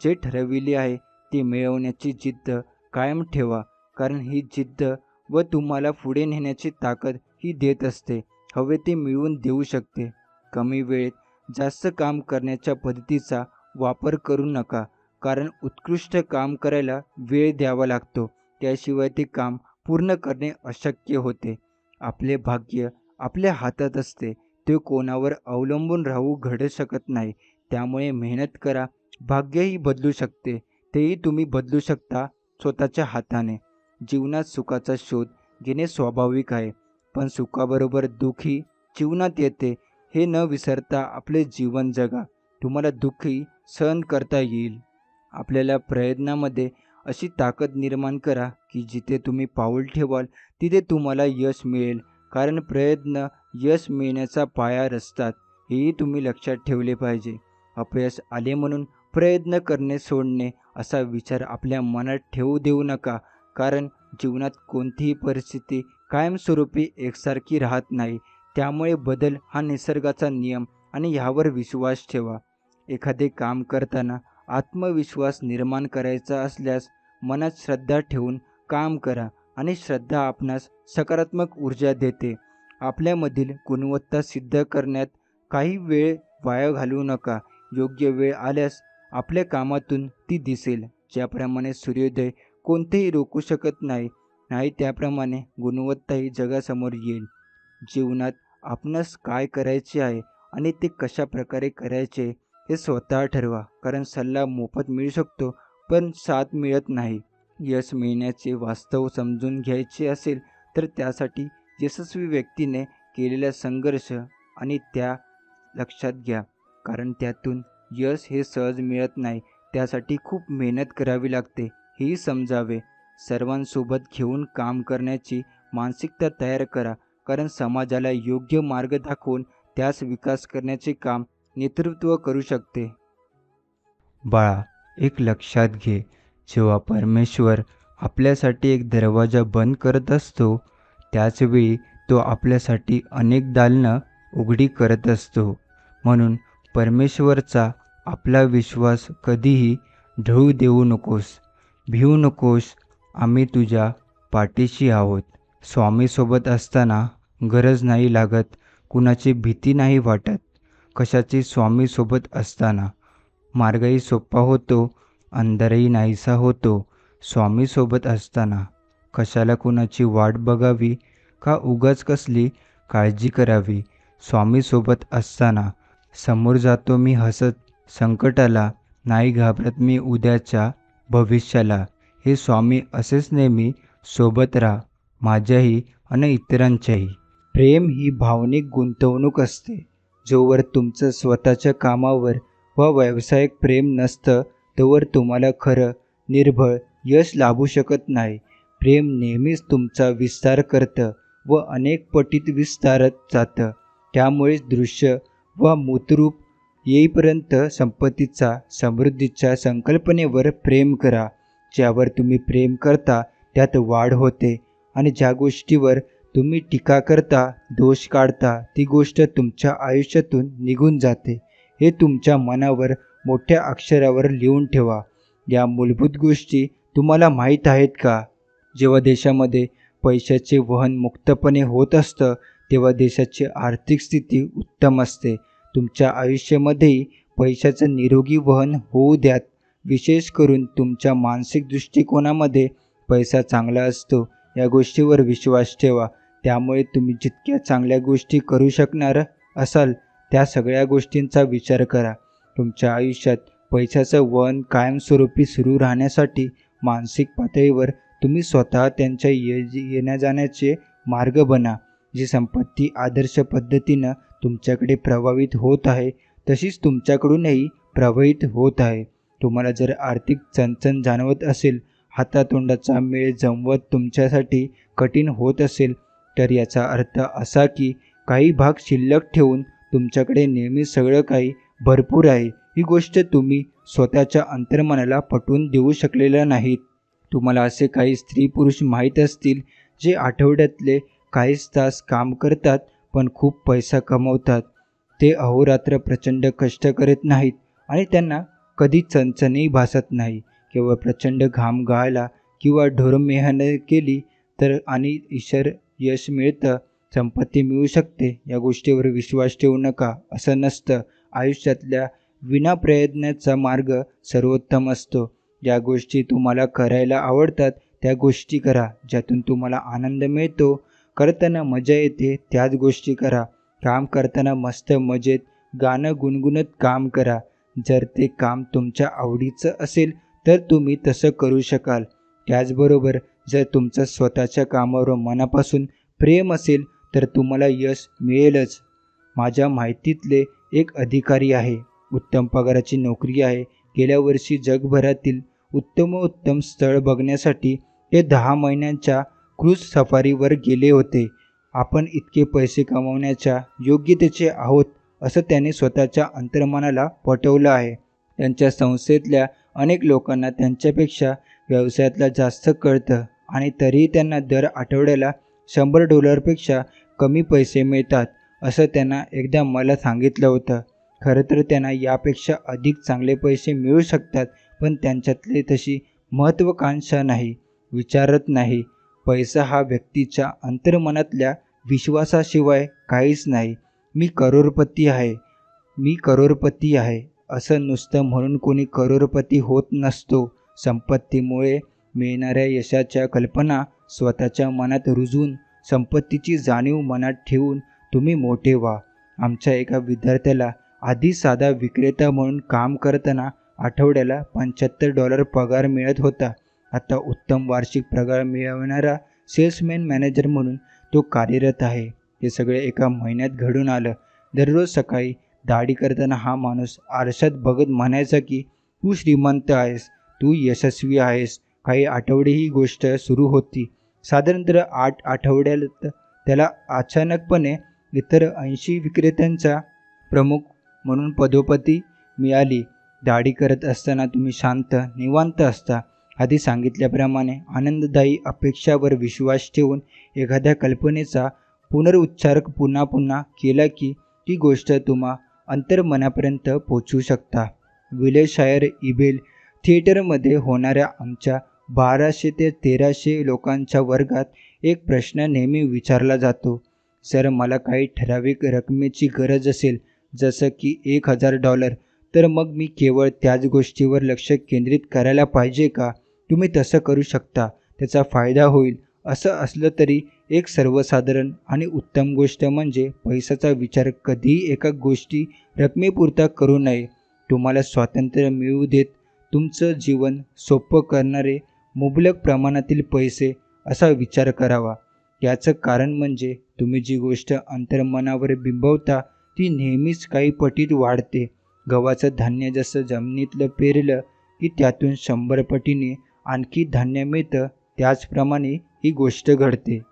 जे ठरविले आहे ते मिळवण्याची जिद्द कायम ठेवा, कारण ही जिद्द व तुम्हाला पुढे नेण्याची ताकद ही देत असते. हवे ते मिळवून देऊ शकते. कमी वेळेत जास्त काम करण्याच्या पद्धतीचा वापर करू नका, कारण उत्कृष्ट काम करायला वेळ द्यावा लागतो, त्याशिवाय ते काम पूर्ण करणे अशक्य होते. आपले भाग्य आपल्या हातात असते, ते कोणावर अवलंबून राहू घडू शकत नाही, त्यामुळे मेहनत करा. भाग्यही बदलू शकते, तेही तुम्ही बदलू शकता स्वतःच्या हाताने. जीवनात सुखाचा शोध घेणे स्वाभाविक आहे, पण सुखाबरोबर दुःखही जीवनात येते, हे न विसरता आपले जीवन जगा. तुम्हाला दुःखही सहन करता येईल. आपल्याला प्रयत्नामध्ये अशी ताकद निर्माण करा की जिथे तुम्ही पाऊल ठेवाल तिथे तुम्हाला यश मिळेल, कारण प्रयत्न यश मिळण्याचा पाया रचतात, हेही तुम्ही लक्षात ठेवले पाहिजे. अपयश आले म्हणून प्रयत्न करणे सोडणे असा विचार आपल्या मनात ठेवू देऊ नका, कारण जीवनात कोणतीही परिस्थिती कायमस्वरूपी एकसारखी राहत नाही, त्यामुळे बदल हा निसर्गाचा नियम आणि ह्यावर विश्वास ठेवा. एखादे काम करताना आत्मविश्वास निर्माण करायचा असल्यास मनात श्रद्धा ठेवून काम करा, आणि श्रद्धा आपणास सकारात्मक ऊर्जा देते. आपल्यामधील गुणवत्ता सिद्ध करण्यात काही वेळ वाया घालवू नका. योग्य वेळ आल्यास आपल्या कामातून ती दिसेल. ज्याप्रमाणे सूर्योदय कोणतेही रोखू शकत नाही, त्याप्रमाणे गुणवत्ताही जगासमोर येईल. जीवनात आपणास काय करायचे आहे आणि ते कशा प्रकारे करायचे हे स्वतः ठरवा, कारण सल्ला मोफत मिळू शकतो, पण साथ मिळत नाही. यश मिळण्याचे वास्तव समजून घ्यायचे असेल तर त्यासाठी यशस्वी व्यक्तीने केलेला संघर्ष आणि त्या लक्षात घ्या, कारण त्यातून यश हे सहज मिळत नाही, त्यासाठी खूप मेहनत करावी लागते, हेही समजावे. सर्वांसोबत घेऊन काम करण्याची मानसिकता तयार करा, कारण समाजाला योग्य मार्ग दाखवून त्यास विकास करण्याचे काम नेतृत्व करू शकते. बाळा, एक लक्षात घे, जेव्हा परमेश्वर आपल्यासाठी एक दरवाजा बंद करत असतो, त्याचवेळी तो आपल्यासाठी अनेक दालनं उघडी करत असतो. म्हणून परमेश्वरचा आपला विश्वास कधीही ढळू देऊ नकोस. भिवू नकोस, आम्ही तुझ्या पाठीशी आहोत. स्वामीसोबत असताना गरज नाही लागत, कुणाची भीती नाही वाटत. कशाची? स्वामीसोबत असताना मार्गही सोपा होतो, अंधारही नाहीसा होतो. स्वामीसोबत असताना कशाला कुणाची वाट बघावी का उगाच कसली काळजी करावी. स्वामीसोबत असताना समोर जातो मी हसत संकटाला, नाही घाबरत मी उद्याच्या भविष्याला. हे स्वामी असेच नेहमी सोबत राहा, माझ्याही आणि इतरांच्याही. प्रेम ही भावनिक गुंतवणूक असते. जोवर तुमचं स्वतःच्या कामावर व व्यावसायिक प्रेम नसतं तोवर तुम्हाला खरं निर्भळ यश लाभू शकत नाही. प्रेम नेहमीच तुमचा विस्तार करतं व अनेक पटीत विस्तारत जातं. त्यामुळेच दृश्य व मूर्तरूप येईपर्यंत संपत्तीचा समृद्धीच्या संकल्पनेवर प्रेम करा. ज्यावर तुम्ही प्रेम करता त्यात वाढ होते आणि ज्या गोष्टीवर तुम्ही टीका करता, दोष काढता, ती गोष्ट तुमच्या आयुष्यातून निघून जाते. हे तुमच्या मनावर मोठ्या अक्षरावर लिहून ठेवा. या मूलभूत गोष्टी तुम्हाला माहीत आहेत का? जेव्हा देशामध्ये पैशाचे वहन मुक्तपणे होत असतं तेव्हा देशाची आर्थिक स्थिती उत्तम असते. तुमच्या आयुष्यामध्येही पैशाचं निरोगी वहन होऊ द्यात. विशेष करून तुमच्या मानसिक दृष्टिकोनामध्ये पैसा चांगला असतो या गोष्टीवर विश्वास ठेवा. त्यामुळे तुम्ही जितक्या चांगल्या गोष्टी करू शकणार असाल त्या सगळ्या गोष्टींचा विचार करा. तुमच्या आयुष्यात पैशाचं वहन कायमस्वरूपी सुरू राहण्यासाठी मानसिक पातळीवर तुम्ही स्वतः त्यांच्या येण्या जाण्याचे मार्ग बना. जी संपत्ती आदर्श पद्धतीनं तुमच्याकडे प्रवाहित होत आहे तशीच तुमच्याकडूनही प्रवाहित होत आहे. तुम्हाला जर आर्थिक चणचण जाणवत असेल, हातातोंडाचा मेळ जमवत तुमच्यासाठी कठीण होत असेल, तर याचा अर्थ असा की काही भाग शिल्लक ठेवून तुमच्याकडे नेहमी सगळं काही भरपूर आहे. ही गोष्ट तुम्ही स्वतःच्या अंतर्मनाला पटवून देऊ शकलेल्या नाहीत. तुम्हाला असे काही स्त्री पुरुष माहीत असतील जे आठवड्यातले काहीच तास काम करतात पण खूप पैसा कमवतात. ते अहोरात्र प्रचंड कष्ट करत नाहीत आणि त्यांना कधी चणचणही भासत नाही. केवळ प्रचंड घाम गाळला किंवा ढोर मेहनत केली तर आणि ईश्वर यश मिळतं, संपत्ती मिळू शकते या गोष्टीवर विश्वास ठेवू नका. असं नसतं. आयुष्यातल्या विनाप्रयत्नाचा मार्ग सर्वोत्तम असतो. ज्या गोष्टी तुम्हाला करायला आवडतात त्या गोष्टी करा. ज्यातून तुम्हाला आनंद मिळतो, करताना मजा येते त्याच गोष्टी करा. काम करताना मस्त मजेत गाणं गुणगुणत काम करा. जर ते काम तुमच्या आवडीचं असेल तर तुम्ही तसं करू शकाल. त्याचबरोबर जर तुमचं स्वतःच्या कामावर मनापासून प्रेम असेल तर तुम्हाला यश मिळेलच. माझ्या माहितीतले एक अधिकारी आहे. उत्तम पगाराची नोकरी आहे. गेल्या वर्षी जगभरातील उत्तमोत्तम स्थळ बघण्यासाठी ते 10 महिन्यांच्या क्रूझ सफारीवर गेले होते. आपण इतके पैसे कमवण्याच्या योग्यतेचे आहोत असं त्याने स्वतःच्या अंतर्मनाला पटवलं आहे. त्यांच्या संस्थेतल्या अनेक लोकांना त्यांच्यापेक्षा व्यवसायातला जास्त कळतं आणि तरीही त्यांना दर आठवड्याला $100पेक्षा कमी पैसे मिळतात असं त्यांना एकदा मला सांगितलं होतं. खरं तर त्यांना यापेक्षा अधिक चांगले पैसे मिळू शकतात पण त्यांच्यातले तशी महत्त्वाकांक्षा नाही, विचारत नाही. पैसा हा व्यक्तीच्या अंतर्मनातल्या विश्वासाशिवाय काहीच नाही. मी करोडपती आहे असं नुसतं म्हणून कोणी करोडपती होत नसतो. संपत्तीमुळे मिळणाऱ्या यशाच्या कल्पना स्वतःच्या मनात रुजवून संपत्तीची जाणीव मनात ठेवून तुम्ही मोठे व्हा. आमच्या एका विद्यार्थ्याला आधी साधा विक्रेता म्हणून काम करताना आठवड्याला $75 पगार मिळत होता. आता उत्तम वार्षिक पगार मिळवणारा सेल्समॅन मॅनेजर म्हणून तो कार्यरत आहे. हे सगळे एका महिन्यात घडून आलं. दररोज सकाळी दाढी करताना हा माणूस आरशात बघत म्हणायचा की तू श्रीमंत आहेस, तू यशस्वी आहेस. काही आठवडे ही गोष्ट सुरू होती. साधारणतः 8 आठवड्यात त्याला अचानकपणे इतर 80 विक्रेत्यांचा प्रमुख म्हणून पदोपदी मिळाली. दाढी करत असताना तुम्ही शांत, निवांत असता. आधी सांगितल्याप्रमाणे आनंददायी अपेक्षावर विश्वास ठेवून एखाद्या कल्पनेचा पुनरुच्चार पुन्हा पुन्हा केला की ती गोष्ट तुम्हा अंतर्मनापर्यंत पोचवू शकता. विलेशायर इबेल थिएटरमध्ये होणाऱ्या आमच्या 1200 ते 1300 लोकांच्या वर्गात एक प्रश्न नेहमी विचारला जातो. जर मला काही ठराविक रकमेची गरज असेल, जसं की $1000, तर मग मी केवळ त्याच गोष्टीवर लक्ष केंद्रित करायला पाहिजे का? तुम्ही तसं करू शकता, त्याचा फायदा होईल. असं असलं तरी एक सर्वसाधारण आणि उत्तम गोष्ट म्हणजे पैशाचा विचार कधीही एका गोष्टी रकमेपुरता करू नये. तुम्हाला स्वातंत्र्य मिळवू देत तुमचं जीवन सोपं करणारे मुबलक प्रमाणातील पैसे असा विचार करावा. याचं कारण म्हणजे तुम्ही जी गोष्ट अंतर्मनावर बिंबवता ती नेहमीच काही पटीत वाढते. गव्हाचं धान्य जसं जमिनीतलं पेरलं की त्यातून 100 पटीने आणखी धान्य मिळतं, त्याचप्रमाणे ही गोष्ट घडते.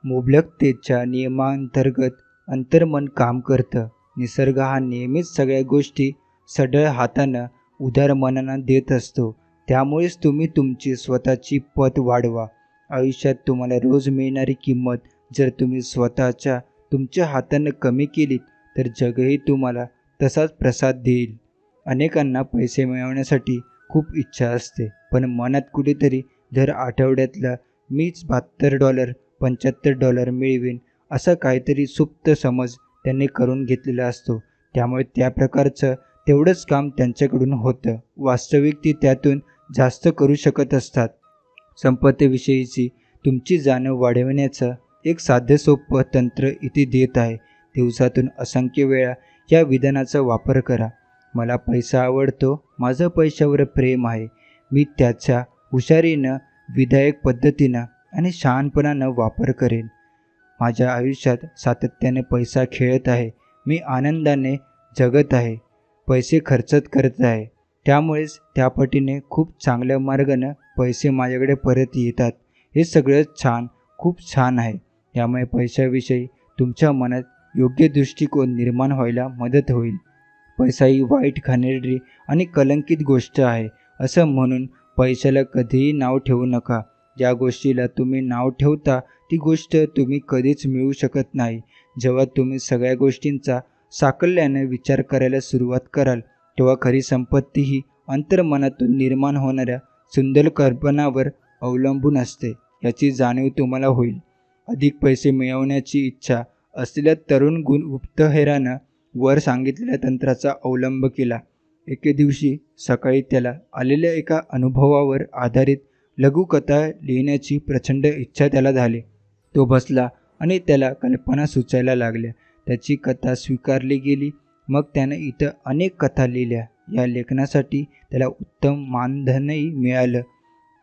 मुबलकतेच्या नियमांतर्गत अंतर्मन काम करतं. निसर्ग हा नेहमीच सगळ्या गोष्टी सढळ हातानं उदार मनानं देत असतो. त्यामुळेच तुम्ही तुमची स्वतःची पत वाढवा. आयुष्यात तुम्हाला रोज मिळणारी किंमत जर तुम्ही तुमच्या हातानं कमी केलीत तर जगही तुम्हाला तसाच प्रसाद देईल. अनेकांना पैसे मिळवण्यासाठी खूप इच्छा असते, पण मनात कुठेतरी दर आठवड्यातला मीच $72 $75 मिळवीन असा काहीतरी सुप्त समज त्यांनी करून घेतलेला असतो. त्यामुळे त्या प्रकारचं तेवढंच काम त्यांच्याकडून होतं. वास्तविक ती त्यातून जास्त करू शकत असतात. संपत्तीविषयीची तुमची जाणीव वाढविण्याचं एक साधं-सोपं तंत्र इथे देत आहे. दिवसातून असंख्य वेळा या विधानाचा वापर करा. मला पैसा आवडतो, माझं पैशावर प्रेम आहे. मी त्याचा हुशारीनं, विधायक पद्धतीनं आणि शहाणपणानं वापर करेन. माझ्या आयुष्यात सातत्याने पैसा खेळत आहे. मी आनंदाने जगत आहे, पैसे खर्चत करत आहे. त्यामुळेच त्या पटीने खूप चांगल्या मार्गानं पैसे माझ्याकडे परत येतात. हे सगळं खूप छान आहे. यामुळे पैशाविषयी तुमच्या मनात योग्य दृष्टिकोन निर्माण व्हायला मदत होईल. पैसा ही वाईट, घाणेरडी आणि कलंकित गोष्ट आहे असं म्हणून पैशाला कधीही नाव ठेवू नका. ज्या गोष्टीला तुम्ही नाव ठेवता ती गोष्ट तुम्ही कधीच मिळवू शकत नाही. जेव्हा तुम्ही सगळ्या गोष्टींचा साकल्याने विचार करायला सुरुवात कराल तेव्हा खरी संपत्ती ही अंतर्मनातून निर्माण होणाऱ्या सुंदर कल्पनावर अवलंबून असते याची जाणीव तुम्हाला होईल. अधिक पैसे मिळवण्याची इच्छा असलेल्या तरुण गुप्तहेरानं वर सांगितलेल्या तंत्राचा अवलंब केला. एके दिवशी सकाळी त्याला आलेल्या एका अनुभवावर आधारित लघुकथा लिहिण्याची प्रचंड इच्छा त्याला झाली. तो बसला आणि त्याला कल्पना सुचायला लागल्या. त्याची कथा स्वीकारली गेली. मग त्यानं इतर अनेक कथा लिहिल्या. या लेखनासाठी त्याला उत्तम मानधनही मिळालं.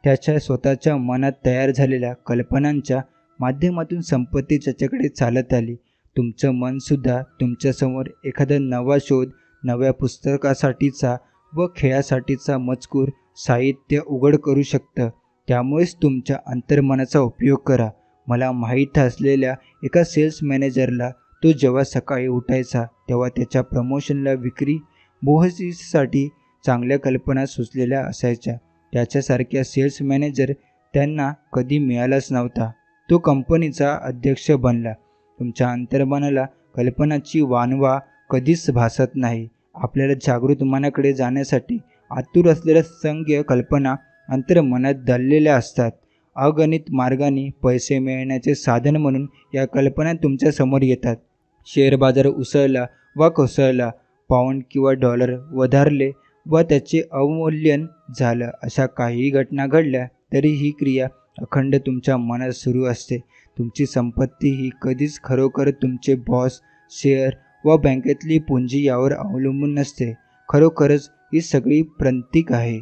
त्याच्या स्वतःच्या मनात तयार झालेल्या कल्पनांच्या माध्यमातून संपत्ती त्याच्याकडे चालत आली. तुमचं मनसुद्धा तुमच्यासमोर एखादा नवा शोध, नव्या पुस्तकासाठीचा व खेळासाठीचा मजकूर, साहित्य उघड करू शकतं. त्यामुळेच तुमच्या अंतर्मनाचा उपयोग करा. मला माहीत असलेल्या एका सेल्स मॅनेजरला तो जेव्हा सकाळी उठायचा तेव्हा त्याच्या प्रमोशनला, विक्री मोहसीसाठी चांगल्या कल्पना सुचलेल्या असायच्या. त्याच्यासारख्या सेल्स मॅनेजर त्यांना कधी मिळालाच नव्हता. तो कंपनीचा अध्यक्ष बनला. तुमच्या अंतर्मनाला कल्पनाची वानवा कधीच भासत नाही. आपल्याला जागृत मनाकडे जाण्यासाठी आतुर असलेल्या संख्य कल्पना अंतर्मनात दडलेल्या असतात. अगणित मार्गाने पैसे मिळवण्याचे साधन म्हणून या कल्पना तुमच्या समोर येतात. शेअर बाजार उसळला वा कोसळला, पाऊंड किंवा डॉलर वधारले व त्याचे अवमूल्यन झालं, अशा काहीही घटना घडल्या तरी ही क्रिया अखंड तुमच्या मनात सुरू असते. तुमची संपत्ती ही कधीच खरोखर तुमचे बॉस, शेअर व बँकेतली पुंजी यावर अवलंबून नसते. खरोखरच ही सगळी प्रतीक आहे.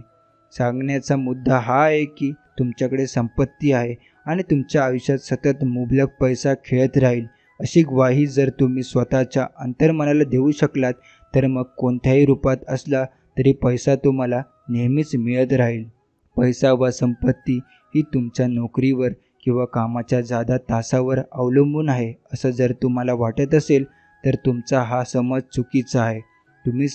सांगण्याचा मुद्दा हा आहे की तुमच्याकडे संपत्ती आहे आणि तुमच्या आयुष्यात सतत मुबलक पैसा खेळत राहील अशी ग्वाही जर तुम्ही स्वतःच्या अंतर्मनाला देऊ शकलात तर मग कोणत्याही रूपात असला तरी पैसा तुम्हाला नेहमीच मिळत राहील. पैसा व संपत्ती ही तुमच्या नोकरीवर किंवा कामाच्या जादा तासावर अवलंबून आहे असं जर तुम्हाला वाटत असेल तर तुमचा हा समज चुकीचा आहे. तुम्ही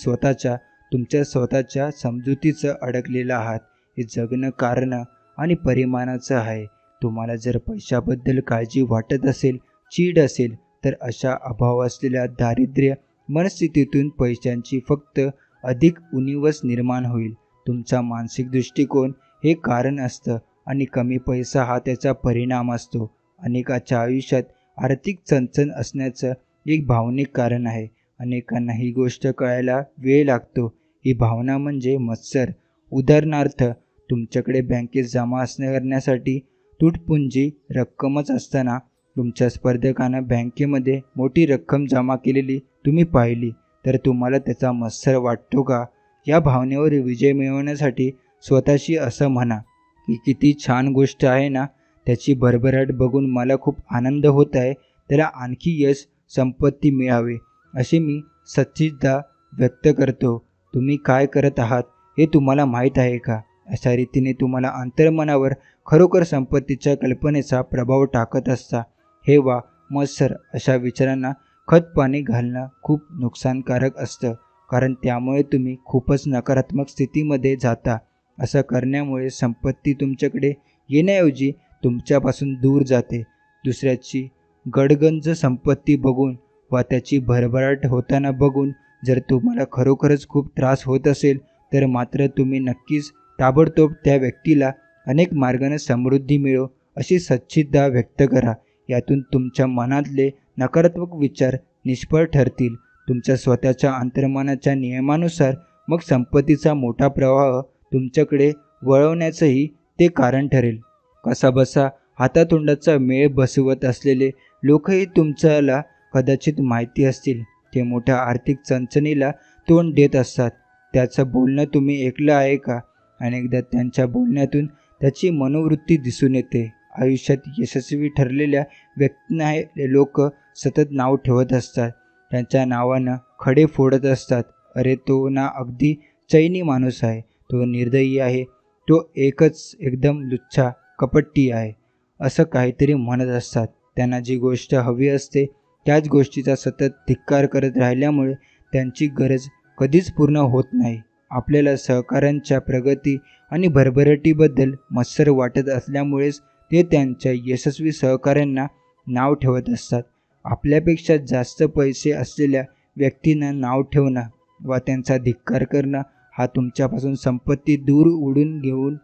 तुमच्या स्वतःच्या समजुतीचं अडकलेला आहात. हे जगणं कारणं आणि परिमाणाचं आहे. तुम्हाला जर पैशाबद्दल काळजी वाटत असेल, चीड असेल तर अशा अभाव असलेल्या दारिद्र्य मनस्थितीतून पैशांची फक्त अधिक उणीवच निर्माण होईल. तुमचा मानसिक दृष्टिकोन हे कारण असतं आणि कमी पैसा हा त्याचा परिणाम असतो. अनेकाच्या आयुष्यात आर्थिक चणचण असण्याचं एक भावनिक कारण आहे. अनेकांना ही गोष्ट कळायला वेळ लागतो. ही भावना म्हणजे मत्सर. उदाहरणार्थ, तुमच्याकडे बँकेत जमा करण्यासाठी तुटपुंजी रक्कमच असताना तुमच्या स्पर्धकानं बँकेमध्ये मोठी रक्कम जमा केलेली तुम्ही पाहिली, तर तुम्हाला त्याचा मत्सर वाटतो का? या भावनेवर विजय मिळवण्यासाठी स्वतःशी असं म्हणा की किती छान गोष्ट आहे ना, त्याची भरभराट बघून मला खूप आनंद होत आहे. त्याला आणखी यश, संपत्ती मिळावे अशी मी सच्चिदा व्यक्त करतो. तुम्ही काय करत आहात हे तुम्हाला माहीत आहे का? अशा रीतीने तुम्हाला अंतर्मनावर खरोखर संपत्तीच्या कल्पनेचा प्रभाव टाकत असता. हे वा मत्सर अशा विचारांना खतपाणी घालणं खूप नुकसानकारक असतं, कारण त्यामुळे तुम्ही खूपच नकारात्मक स्थितीमध्ये जाता. असं करण्यामुळे संपत्ती तुमच्याकडे येण्याऐवजी तुमच्यापासून दूर जाते. दुसऱ्याची गडगंज संपत्ती बघून वा त्याची भरभराट होताना बघून जर तुम्हाला खरोखरच खूप त्रास होत असेल, तर मात्र तुम्ही नक्कीच ताबडतोब त्या व्यक्तीला अनेक मार्गाने समृद्धी मिळो अशी सच्चिदा व्यक्त करा. यातून तुमच्या मनातले नकारात्मक विचार निष्फळ ठरतील. तुमच्या स्वतःच्या अंतर्मनाच्या नियमानुसार मग संपत्तीचा मोठा प्रवाह तुमच्याकडे वळवण्याचंही ते कारण ठरेल. कसाबसा हातातोंडाचा मेळ बसवत असलेले लोकही तुमच्याला कदाचित माहिती असतील. ते मोठ्या आर्थिक चणचणीला तोंड देत असतात. त्याचं बोलणं तुम्ही ऐकलं आहे का? अनेकदा त्यांच्या बोलण्यातून त्याची मनोवृत्ती दिसून येते. आयुष्यात यशस्वी ठरलेल्या व्यक्तींना लोक सतत नाव ठेवत असतात. त्यांच्या नावानं खडे फोडत असतात. अरे, तो ना अगदी चैनी माणूस आहे, तो निर्दयी आहे, तो एकदम लुच्चा कपटी आहे, असं काहीतरी म्हणत असतात. त्यांना जी गोष्ट हवी असते त्याच गोष्टीचा सतत धिक्कार करत राहिल्यामुळे त्यांची गरज कधीच पूर्ण होत नाही. आपल्याला सहकाऱ्यांच्या प्रगती आणि भरभराटीबद्दल मत्सर वाटत असल्यामुळेच ते त्यांच्या यशस्वी सहकाऱ्यांना नाव ठेवत असतात. आपल्यापेक्षा जास्त पैसे असलेल्या व्यक्तींना नाव ठेवणं वा त्यांचा धिक्कार करणं हा तुमच्यापासून संपत्ती दूर उडून घेऊन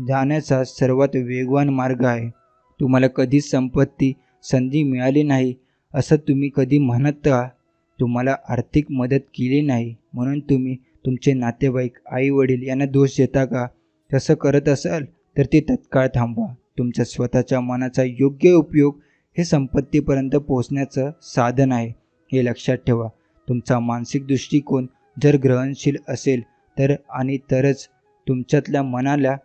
जाण्याचा सर्वात वेगवान मार्ग आहे. तुम्हाला कधीच संपत्ती, संधी मिळाली नाही असं तुम्ही कधी म्हणत का? तुम्हाला आर्थिक मदत केली नाही म्हणून तुम्ही तुमचे नातेवाईक, आई-वडील यांना दोष देता का? तसं करत असाल तर ते तत्काळ थांबवा. तुमच्या स्वतःच्या मनाचा योग्य उपयोग हे संपत्तीपर्यंत पोहोचण्याचं साधन आहे, हे लक्षात ठेवा. तुमचा मानसिक दृष्टिकोन जर ग्रहणशील असेल तरच तुमच्यातल्या मनाला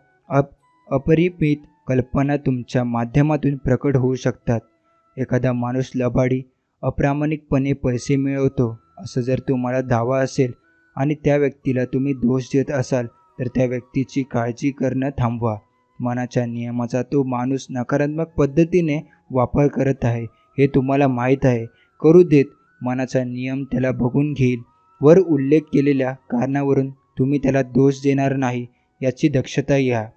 अपरिमित कल्पना तुमच्या माध्यमातून प्रकट होऊ शकतात. एखादा माणूस लबाडी, अप्रामाणिकपणे पैसे मिळवतो असं जर तुम्हाला दावा असेल आणि त्या व्यक्तीला तुम्ही दोष देत असाल तर त्या व्यक्तीची काळजी करणं थांबवा. मनाच्या नियमाचा तो माणूस नकारात्मक पद्धतीने वापर करत आहे हे तुम्हाला माहीत आहे. करू देत, मनाचा नियम त्याला बघून घेईल. वर उल्लेख केलेल्या कारणावरून तुम्ही त्याला दोष देणार नाही याची दक्षता घ्या.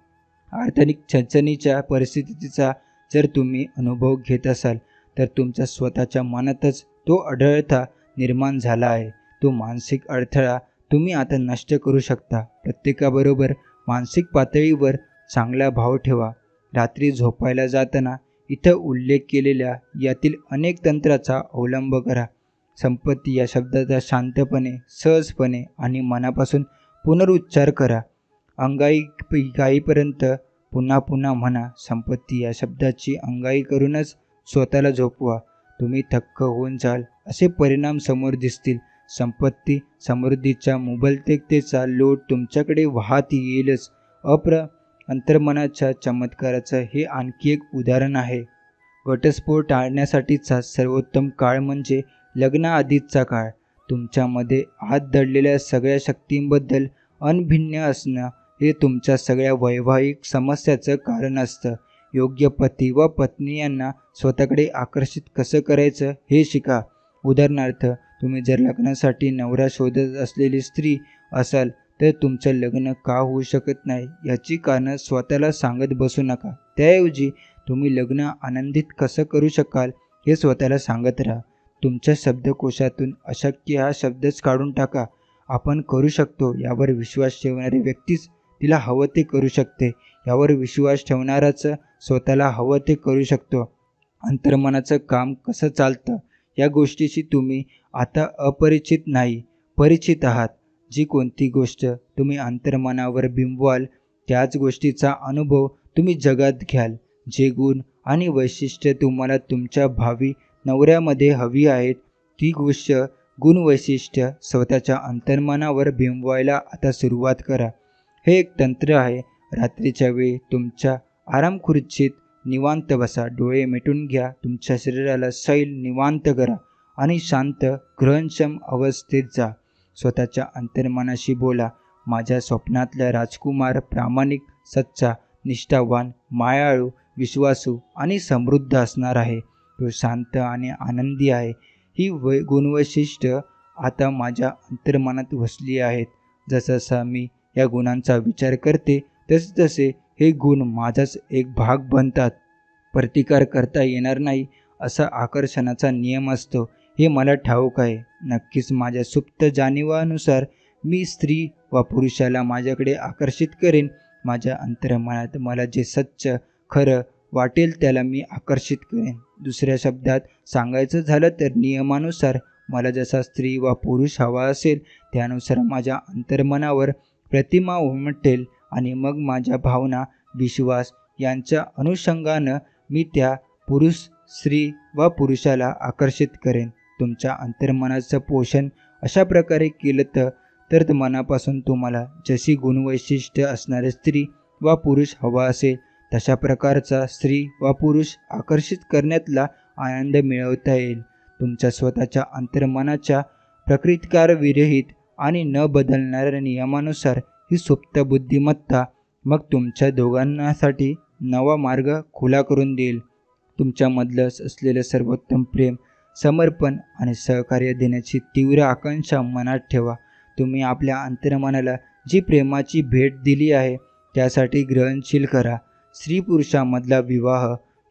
आर्थिक चणचणीच्या परिस्थितीचा जर तुम्ही अनुभव घेत असाल तर तुमच्या स्वतःच्या मनातच तो अडथळा निर्माण झाला आहे. तो मानसिक अडथळा तुम्ही आता नष्ट करू शकता. प्रत्येकाबरोबर मानसिक पातळीवर चांगला भाव ठेवा. रात्री झोपायला जाताना इथं उल्लेख केलेल्या यातील अनेक तंत्राचा अवलंब करा. संपत्ती या शब्दाचा शांतपणे, सहजपणे आणि मनापासून पुनरुच्चार करा. अंगाईपर्यंत पुन्हा पुन्हा म्हणा. संपत्ती या शब्दाची अंगाई करूनच स्वतःला झोपवा. तुम्ही थक्क होऊन जाल असे परिणाम समोर दिसतील. संपत्ती, समृद्धीच्या मुबलकतेचा लोट तुमच्याकडे वाहत येईलच. अंतर्मनाच्या चमत्काराचं हे आणखी एक उदाहरण आहे. घटस्फोट टाळण्यासाठीचा सर्वोत्तम काळ म्हणजे लग्नाआधीचा काळ. तुमच्यामध्ये आत दडलेल्या सगळ्या शक्तींबद्दल अनभिज्ञ असणं हे तुमच्या सगळ्या वैवाहिक समस्याचं कारण असतं. योग्य पती व पत्नी यांना स्वतःकडे आकर्षित कसं करायचं हे शिका. उदाहरणार्थ, तुम्ही जर लग्नासाठी नवरा शोधत असलेली स्त्री असाल तर तुमचं लग्न का होऊ शकत नाही याची कारणं स्वतःला सांगत बसू नका. त्याऐवजी तुम्ही लग्न आनंदित कसं करू शकाल हे स्वतःला सांगत राहा. तुमच्या शब्दकोशातून अशक्य हा शब्दच काढून टाका. आपण करू शकतो यावर विश्वास ठेवणारी व्यक्तीच तिला हवं ते करू शकते. यावर विश्वास ठेवणाराच स्वतःला हवं ते करू शकतो. अंतर्मनाचं काम कसं चालतं या गोष्टीशी तुम्ही आता अपरिचित नाही, परिचित आहात. जी कोणती गोष्ट तुम्ही अंतर्मनावर बिंबवाल त्याच गोष्टीचा अनुभव तुम्ही जगात घ्याल. जे गुण आणि वैशिष्ट्ये तुम्हाला तुमच्या भावी नवऱ्यामध्ये हवी आहेत ती गोष्ट गुणवैशिष्ट्य स्वतःच्या अंतर्मनावर बिंबवायला आता सुरुवात करा. हे एक तंत्र आहे. रात्रीच्या वेळी तुमच्या आरामखुर्चीत निवांत बसा, डोळे मिटून घ्या, तुमच्या शरीराला सैल निवांत करा आणि शांत ग्रहणक्षम अवस्थेत जा. स्वतःच्या अंतर्मनाशी बोला, माझ्या स्वप्नातला राजकुमार प्रामाणिक, सच्चा, निष्ठावान, मायाळू, विश्वासू आणि समृद्ध असणार आहे. तो शांत आणि आनंदी आहे. ही गुणवैशिष्ट्य आता माझ्या अंतर्मनात वसली आहेत. जसजसा मी या गुणांचा विचार करते तसे तसे हे गुण माझाच एक भाग बनतात. प्रतिकार करता येणार नाही असा आकर्षणाचा नियम असतो हे मला ठाऊक आहे. नक्कीच माझ्या सुप्त जाणीवानुसार मी स्त्री व पुरुषाला माझ्याकडे आकर्षित करेन. माझ्या अंतर्मनात मला जे सच्च खरं वाटेल त्याला मी आकर्षित करेन. दुसऱ्या शब्दात सांगायचं झालं तर नियमानुसार मला जसा स्त्री व पुरुष हवा असेल त्यानुसार माझ्या अंतर्मनावर प्रतिमा उमटेल आणि मग माझ्या भावना, विश्वास यांच्या अनुषंगानं मी त्या पुरुष, स्त्री व पुरुषाला आकर्षित करेन. तुमच्या अंतर्मनाचं पोषण अशा प्रकारे केलं तर मनापासून तुम्हाला जशी गुणवैशिष्ट्य असणारे स्त्री व पुरुष हवा असेल तशा प्रकारचा स्त्री व पुरुष आकर्षित करण्यातला आनंद मिळवता येईल. तुमच्या स्वतःच्या अंतर्मनाच्या प्रकृतिकारविरहित आणि न बदलणाऱ्या नियमानुसार ही सुप्त बुद्धिमत्ता मग तुमच्या दोघांसाठी नवा मार्ग खुला करून देईल. तुमच्यामधलं असलेलं सर्वोत्तम प्रेम, समर्पण आणि सहकार्य देण्याची तीव्र आकांक्षा मनात ठेवा. तुम्ही आपल्या अंतर्मनाला जी प्रेमाची भेट दिली आहे त्यासाठी ग्रहणशील करा. स्त्री पुरुषामधला विवाह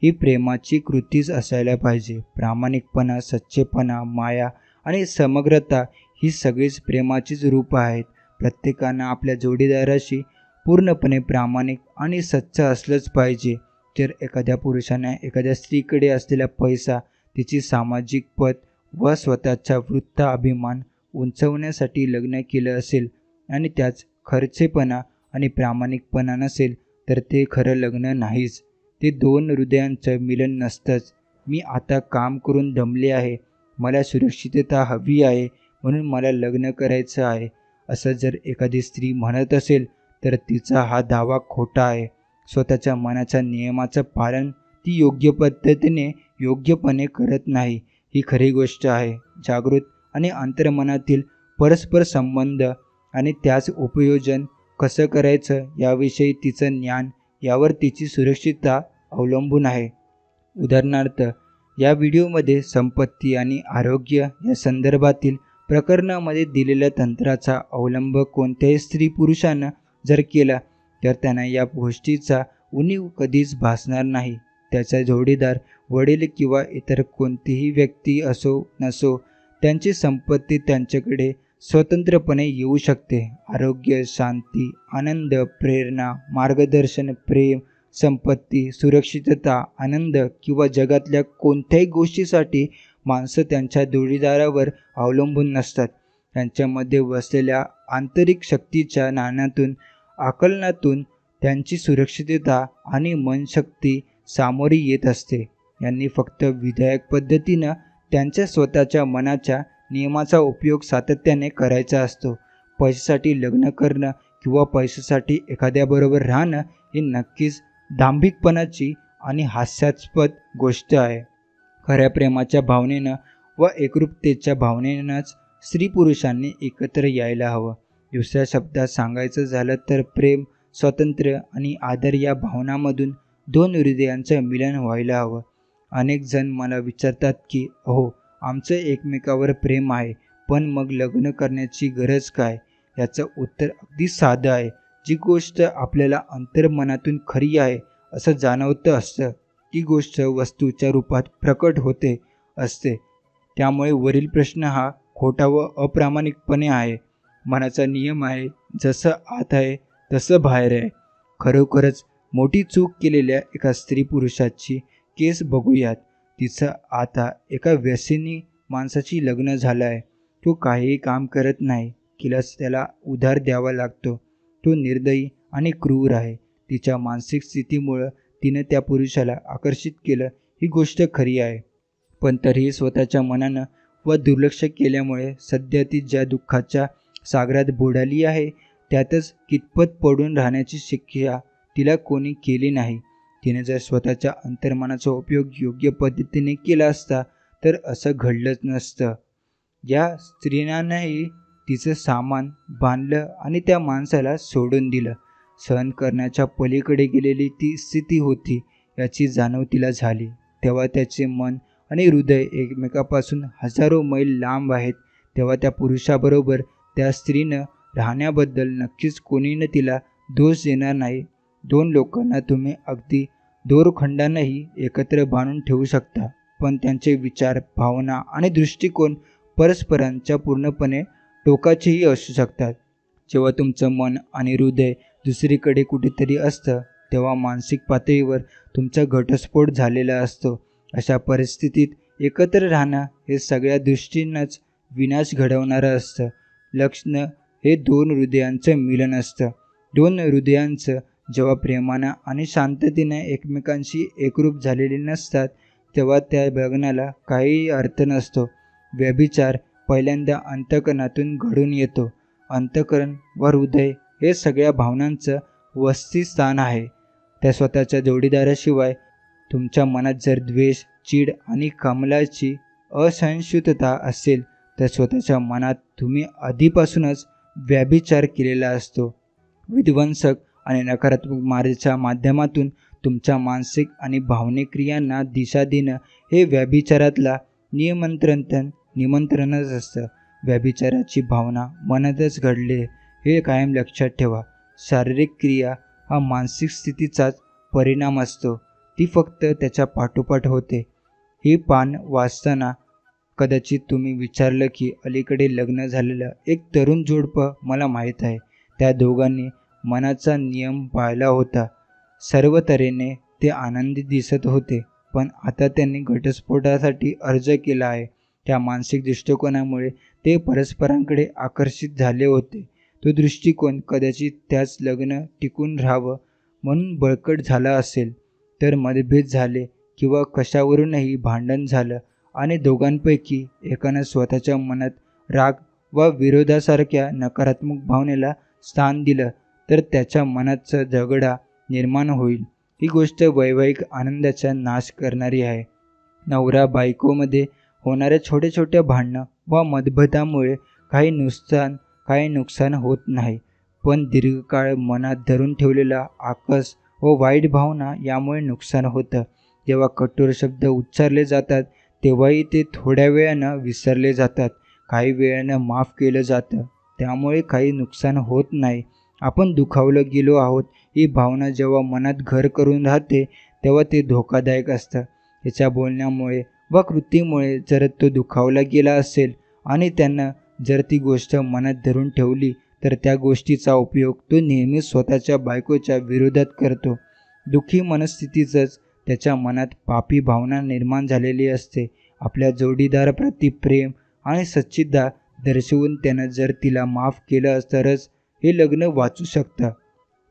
ही प्रेमाची कृतीच असायला पाहिजे. प्रामाणिकपणा, सच्चेपणा, माया आणि समग्रता ही सगळीच प्रेमाचीच रूपं आहेत. प्रत्येकानं आपल्या जोडीदाराशी पूर्णपणे प्रामाणिक आणि सच्च असलंच पाहिजे. जर एखाद्या पुरुषाने एखाद्या स्त्रीकडे असलेला पैसा, तिची सामाजिक पत व स्वतःचा वृत्त अभिमान उंचवण्यासाठी लग्न केलं असेल आणि त्याच खर्चेपणा आणि प्रामाणिकपणा नसेल तर ते खरं लग्न नाहीच. ते दोन हृदयांचं मिलन नसतंच. मी आता काम करून दमले आहे, मला सुरक्षितता हवी आहे म्हणून मला लग्न करायचं आहे असं जर एखादी स्त्री म्हणत असेल तर तिचा हा दावा खोटा आहे. स्वतःच्या मनाच्या नियमाचं पालन ती योग्य पद्धतीने योग्यपणे करत नाही ही खरी गोष्ट आहे. जागृत आणि अंतर्मनातील परस्पर संबंध आणि त्याच उपयोजन कसं करायचं याविषयी तिचं ज्ञान यावर तिची सुरक्षितता अवलंबून आहे. उदाहरणार्थ, या व्हिडिओमध्ये संपत्ती आणि आरोग्य या संदर्भातील प्रकरणामध्ये दिलेल्या तंत्राचा अवलंब कोणत्याही स्त्री पुरुषानं जर केला तर त्यांना या गोष्टीचा उणीव कधीच भासणार नाही. त्याचा जोडीदार, वडील किंवा इतर कोणतीही व्यक्ती असो नसो त्यांची संपत्ती त्यांच्याकडे स्वतंत्रपणे येऊ शकते. आरोग्य, शांती, आनंद, प्रेरणा, मार्गदर्शन, प्रेम, संपत्ती, सुरक्षितता, आनंद किंवा जगातल्या कोणत्याही गोष्टीसाठी माणसं त्यांच्या जोडीदारावर अवलंबून नसतात. त्यांच्यामध्ये वसलेल्या आंतरिक शक्तीच्या ज्ञानातून, आकलनातून त्यांची सुरक्षितता आणि मनशक्ती सामोरी येत असते. यांनी फक्त विधायक पद्धतीनं त्यांच्या स्वतःच्या मनाच्या नियमाचा उपयोग सातत्याने करायचा असतो. पैशासाठी लग्न करणं किंवा पैशासाठी एखाद्याबरोबर राहणं ही नक्कीच दांभिकपणाची आणि हास्यास्पद गोष्ट आहे. खऱ्या प्रेमाच्या भावनेनं व एकरूपतेच्या भावनेनंच स्त्री पुरुषांनी एकत्र यायला हवं. दुसऱ्या शब्दात सांगायचं झालं तर प्रेम, स्वातंत्र्य आणि आदर या भावनांमधून दोन हृदयांचं मिलन व्हायला हवं. अनेक जण मला विचारतात की अहो, आमचं एकमेकावर प्रेम आहे पण मग लग्न करण्याची गरज काय? याचं उत्तर अगदी साधं आहे. जी गोष्ट आपल्याला अंतर्मनातून खरी आहे असं जाणवतं असतं ती गोष्ट वस्तूच्या रूपात प्रकट होते असते. त्यामुळे वरील प्रश्न हा खोटा व अप्रामाणिकपणे आहे. मनाचा नियम आहे, जसं आत आहे तसं बाहेर आहे. खरोखरच मोठी चूक केलेल्या एका स्त्री पुरुषाची केस बघूयात. तिचं आता एका व्यसनी माणसाची लग्न झालं आहे. तो काहीही काम करत नाही, केल्यास त्याला उधार द्यावा लागतो. तो निर्दयी आणि क्रूर आहे. तिच्या मानसिक स्थितीमुळं तिनं त्या पुरुषाला आकर्षित केलं ही गोष्ट खरी आहे. पण तरीही स्वतःच्या मनानं व दुर्लक्ष केल्यामुळे सध्या ती ज्या दुःखाच्या सागरात बुडाली आहे त्यातच कितपत पडून राहण्याची शिक्षा तिला कोणी केली नाही. तिने जर स्वतःच्या अंतर्मनाचा उपयोग योग्य पद्धतीने केला असता तर असं घडलंच नसतं. या स्त्रीनांही तिचं सामान बांधलं आणि त्या माणसाला सोडून दिलं. सहन करण्याच्या पलीकडे गेलेली ती स्थिती होती याची जाणीव तिला झाली. तेव्हा त्याचे मन आणि हृदय एकमेकापासून हजारो मैल लांब आहेत. तेव्हा त्या पुरुषाबरोबर त्या स्त्रीनं राहण्याबद्दल नक्कीच कोणीनं तिला दोष देणार नाही. दोन लोकांना तुम्ही अगदी दोरखंडानंही एकत्र बांधून ठेवू शकता, पण त्यांचे विचार, भावना आणि दृष्टिकोन परस्परांच्या पूर्णपणे टोकाचेही असू शकतात. जेव्हा तुमचं मन आणि हृदय दुसरीकडे कुठेतरी असतं तेव्हा मानसिक पातळीवर तुमचा घटस्फोट झालेला असतो. अशा परिस्थितीत एकत्र राहणं हे सगळ्या दृष्टीनंच विनाश घडवणारं असतं. लक्षण हे दोन हृदयांचं मिलन असतं. दोन हृदयांचं जेव्हा प्रेमानं आणि शांततेनं एकमेकांशी एकरूप झालेले नसतात तेव्हा त्या लग्नाला काहीही अर्थ नसतो. व्यभिचार पहिल्यांदा अंतःकरणातून घडून येतो. अंतःकरण व हृदय हे सगळ्या भावनांचं वसतिस्थान आहे. त्या स्वतःच्या जोडीदाराशिवाय तुमच्या मनात जर द्वेष, चीड आणि कमलाची असहिष्णुता असेल तर स्वतःच्या मनात तुम्ही आधीपासूनच व्यभिचार केलेला असतो. विध्वंसक आणि नकारात्मक मार्गाच्या माध्यमातून तुमच्या मानसिक आणि भावनिक क्रियांना दिशा देणं हे व्यभिचारातला निमंत्रणच असतं. व्यभिचाराची भावना मनातच घडले हे कायम लक्षात ठेवा. शारीरिक क्रिया हा मानसिक स्थितीचाच परिणाम असतो. ती फक्त त्याच्या पाठोपाठ होते. हे पान वाचताना कदाचित तुम्ही विचारलं की अलीकडे लग्न झालेलं एक तरुण जोडपं मला माहीत आहे. त्या दोघांनी मनाचा नियम पाळला होता. सर्व तऱ्हेने ते आनंदी दिसत होते, पण आता त्यांनी घटस्फोटासाठी अर्ज केला आहे. त्या मानसिक दृष्टिकोनामुळे ते परस्परांकडे आकर्षित झाले होते. तो दृष्टिकोन कदाचित त्याच लग्न टिकून राहावं म्हणून बळकट झाला असेल. तर मतभेद झाले किंवा कशावरूनही भांडण झालं आणि दोघांपैकी एकानं स्वतःच्या मनात राग व विरोधासारख्या नकारात्मक भावनेला स्थान दिलं तर त्याच्या मनाचा झगडा निर्माण होईल. ही गोष्ट वैवाहिक आनंदाचा नाश करणारी आहे. नवरा बायकोमध्ये होणाऱ्या छोट्या छोट्या भांडणं व मतभेदामुळे काही नुकसान होत नाही, पण दीर्घकाळ मनात धरून ठेवलेला आकस व वाईट भावना यामुळे नुकसान होतं. जेव्हा कठोर शब्द उच्चारले जातात तेव्हाही ते थोड्या वेळानं विसरले जातात. काही वेळानं माफ केलं जातं, त्यामुळे काही नुकसान होत नाही. आपण दुखावलं गेलो आहोत ही भावना जेव्हा मनात घर करून राहते तेव्हा ते धोकादायक असतं. त्याच्या बोलण्यामुळे व कृतीमुळे जर तो दुखावला गेला असेल आणि त्यानं जर ती गोष्ट मनात धरून ठेवली तर त्या गोष्टीचा उपयोग तो नेहमीच स्वतःच्या बायकोच्या विरोधात करतो. दुःखी मनस्थितीतच त्याच्या मनात पापी भावना निर्माण झालेली असते. आपल्या जोडीदाराप्रती प्रेम आणि सच्चिदा दर्शवून त्यानं जर तिला माफ केलं तरच हे लग्न वाचू शकतं,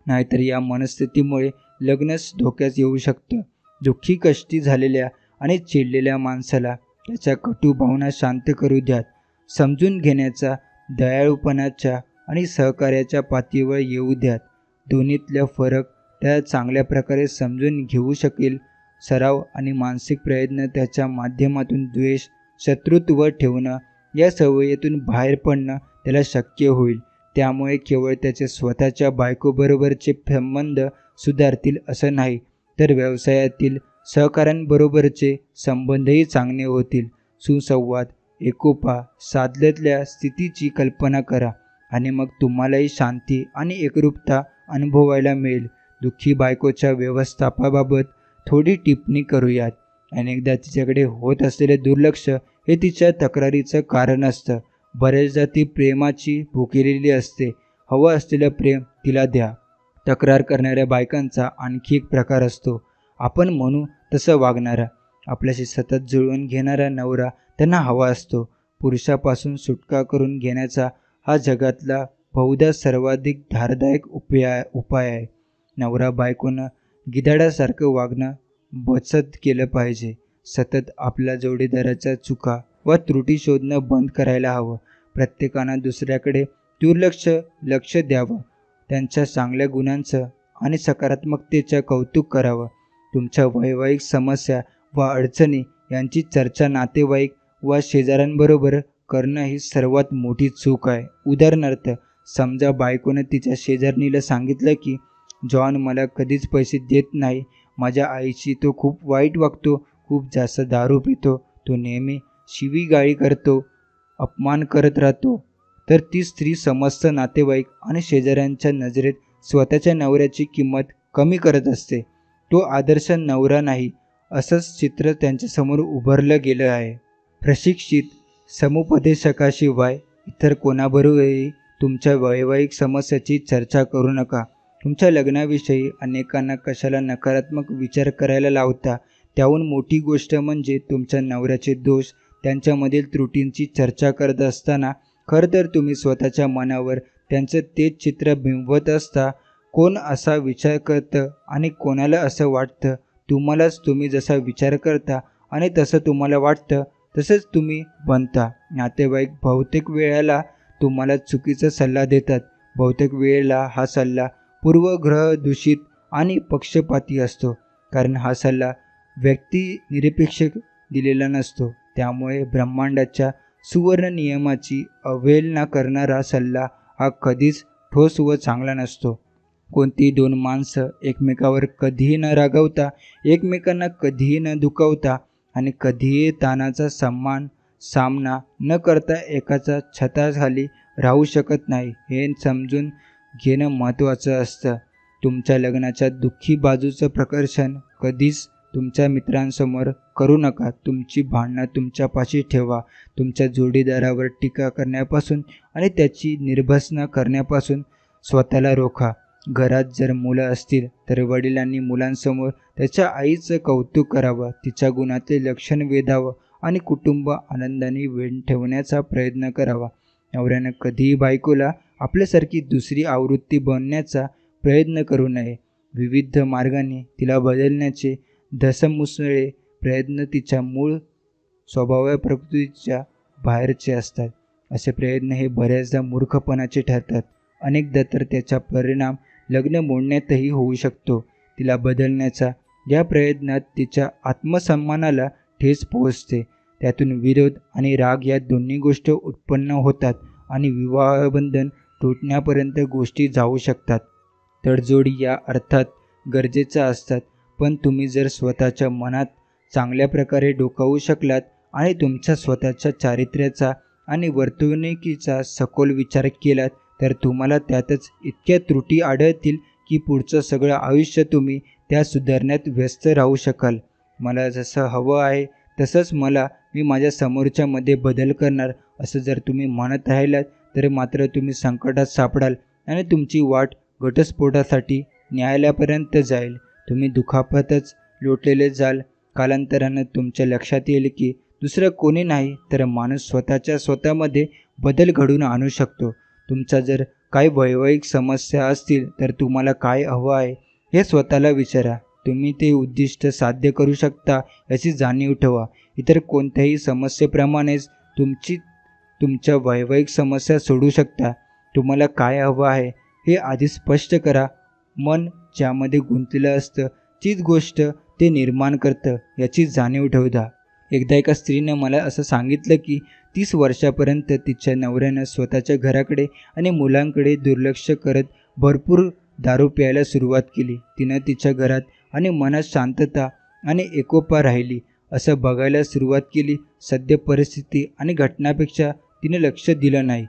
नाहीतर या मनस्थितीमुळे लग्नच धोक्यात येऊ शकतं. दुःखी, कष्टी झालेल्या आणि चिडलेल्या माणसाला त्याच्या कटू भावना शांत करू द्यात. समजून घेण्याचा, दयाळूपणाच्या आणि सहकार्याच्या पातळीवर येऊ द्यात. दोन्हीतला फरक त्या चांगल्या प्रकारे समजून घेऊ शकेल. सराव आणि मानसिक प्रयत्न त्याच्या माध्यमातून द्वेष, शत्रुत्व ठेवणं या सवयीतून बाहेर पडणं त्याला शक्य होईल. त्यामुळे केवळ त्याचे स्वतःच्या बायकोबरोबरचे संबंध सुधारतील असं नाही, तर व्यवसायातील सहकाऱ्यांबरोबरचे संबंधही चांगले होतील. सुसंवाद, एकोपा साधल्यातल्या स्थितीची कल्पना करा आणि मग तुम्हालाही शांती आणि एकरूपता अनुभवायला मिळेल. दुःखी बायकोच्या व्यवस्थापाबाबत थोडी टिप्पणी करूयात. अनेकदा तिच्याकडे होत असलेले दुर्लक्ष हे तिच्या तक्रारीचं कारण असतं. बऱ्याचदा ती प्रेमाची भुकेलेली असते. हवं असलेलं प्रेम तिला द्या. तक्रार करणाऱ्या बायकांचा आणखी एक प्रकार असतो, आपण म्हणू तसं वागणारा. आपल्याशी सतत जुळवून घेणारा नवरा त्यांना हवा असतो. पुरुषापासून सुटका करून घेण्याचा हा जगातला बहुधा सर्वाधिक धारदायक उपाय आहे. नवरा बायकोनं गिधाडासारखं वागणं बचत केलं पाहिजे. सतत आपल्या जोडीदाराच्या चुका व त्रुटी शोधणं बंद करायला हवं. प्रत्येकानं दुसऱ्याकडे लक्ष द्यावं. त्यांच्या चांगल्या गुणांचं आणि सकारात्मकतेचं कौतुक करावं. तुमच्या वैवाहिक समस्या व अडचणी यांची चर्चा नातेवाईक व शेजाऱ्यांबरोबर करणं ही सर्वात मोठी चूक आहे. उदाहरणार्थ, समजा बायकोनं तिच्या शेजारणीला सांगितलं की जॉन मला कधीच पैसे देत नाही, माझ्या आईशी तो खूप वाईट वागतो, खूप जास्त दारू पितो, तो नेहमी शिवीगाळी करतो, अपमान करत राहतो. तर ती स्त्री समस्त नातेवाईक आणि शेजाऱ्यांच्या नजरेत स्वतःच्या नवऱ्याची किंमत कमी करत असते. तो आदर्श नवरा नाही असंच चित्र त्यांच्यासमोर उभारलं गेलं आहे. प्रशिक्षित समुपदेशकाशिवाय इतर कोणाबरोबरही तुमच्या वैवाहिक समस्याची चर्चा करू नका. तुमच्या लग्नाविषयी अनेकांना कशाला नकारात्मक विचार करायला लावता. त्याहून मोठी गोष्ट म्हणजे तुमच्या नवऱ्याचे दोष, त्यांच्यामधील त्रुटींची चर्चा करत असताना खरं तर तुम्ही स्वतःच्या मनावर त्यांचं तेच चित्र बिंबवत असता. कोण असा विचार करतं आणि कोणाला असं वाटतं. तुम्ही जसा विचार करता आणि तसं तुम्हाला वाटतं तसंच तुम्ही बनता. नातेवाईक बहुतेक वेळेला तुम्हाला चुकीचा सल्ला देतात. बहुतेक वेळेला हा सल्ला पूर्वग्रहदूषित आणि पक्षपाती असतो, कारण हा सल्ला व्यक्तिनिरपेक्ष दिलेला नसतो. त्यामुळे ब्रह्मांडाच्या सुवर्ण नियमाची अवहेलना करणारा सल्ला हा कधीच ठोस व चांगला नसतो. कोणती दोन माणसं एकमेकावर कधीही न रागवता, एकमेकांना कधीही न दुखावता आणि कधीही ताणाचा सामना न करता एकाच्या छताखाली राहू शकत नाही, हे समजून घेणं महत्त्वाचं असतं. तुमच्या लग्नाच्या दुःखी बाजूचं प्रकर्षण कधीच तुमच्या मित्रांसमोर करू नका. तुमची भांडणं तुमच्यापाशी ठेवा. तुमच्या जोडीदारावर टीका करण्यापासून आणि त्याची निर्भसना करण्यापासून स्वतःला रोखा. घरात जर मुलं असतील तर वडिलांनी मुलांसमोर त्याच्या आईचं कौतुक करावं, तिच्या गुणाचे लक्षण वेधावं आणि कुटुंब आनंदाने ठेवण्याचा प्रयत्न करावा. नवऱ्यानं कधीही बायकोला आपल्यासारखी दुसरी आवृत्ती बनण्याचा प्रयत्न करू नये. विविध मार्गांनी तिला बदलण्याचे धसमुसळे प्रयत्न तिच्या मूळ स्वभाव प्रकृतीच्या बाहेरचे असतात. असे प्रयत्न हे बऱ्याचदा मूर्खपणाचे ठरतात. अनेकदा तर त्याचा परिणाम लग्न मोडण्यातही होऊ शकतो. तिला बदलण्याचा या प्रयत्नात तिच्या आत्मसन्मानाला ठेच पोहोचते. त्यातून विरोध आणि राग या दोन्ही गोष्टी उत्पन्न होतात आणि विवाहबंधन तुटण्यापर्यंत गोष्टी जाऊ शकतात. तडजोडी या अर्थात गरजेच्या असतात, पण तुम्ही जर स्वतःच्या मनात चांगल्या प्रकारे डोकावू शकलात आणि तुमच्या स्वतःच्या चारित्र्याचा आणि वर्तणुकीचा सखोल विचार केलात तर तुम्हाला त्यातच इतक्या त्रुटी आढळतील की पुढचं सगळं आयुष्य तुम्ही त्या सुधारण्यात व्यस्त राहू शकाल. मला जसं हवं आहे तसंच मी माझ्या समोरच्यामध्ये बदल करणार असं जर तुम्ही म्हणत राहिलात तर मात्र तुम्ही संकटात सापडाल आणि तुमची वाट घटस्फोटासाठी न्यायालयापर्यंत जाईल. तुम्ही दुखापतच लोटलेले जाल. कालांतरानं तुमच्या लक्षात येईल की दुसरं कोणी नाही तर माणूस स्वतःमध्ये बदल घडवून आणू शकतो. तुमचा जर काही वैवाहिक समस्या असतील तर तुम्हाला काय हवं आहे हे स्वतःला विचारा. तुम्ही ते उद्दिष्ट साध्य करू शकता याची जाणीव ठेवा. इतर कोणत्याही समस्येप्रमाणेच तुमच्या वैवाहिक समस्या सोडवू शकता. तुम्हाला काय हवं आहे हे आधी स्पष्ट करा. मन ज्यामध्ये गुंतलेलं असतं तीच गोष्ट ते निर्माण करतं याची जाणीव ठेवता. एकदा एका स्त्रीनं मला असं सांगितलं की 30 वर्षापर्यंत तिच्या नवऱ्यानं स्वतःच्या घराकडे आणि मुलांकडे दुर्लक्ष करत भरपूर दारू प्यायला सुरुवात केली. तिनं तिच्या घरात आणि मनात शांतता आणि एकोपा राहिली असं बघायला सुरुवात केली. सद्य परिस्थिती आणि घटनापेक्षा तिनं लक्ष दिलं नाही.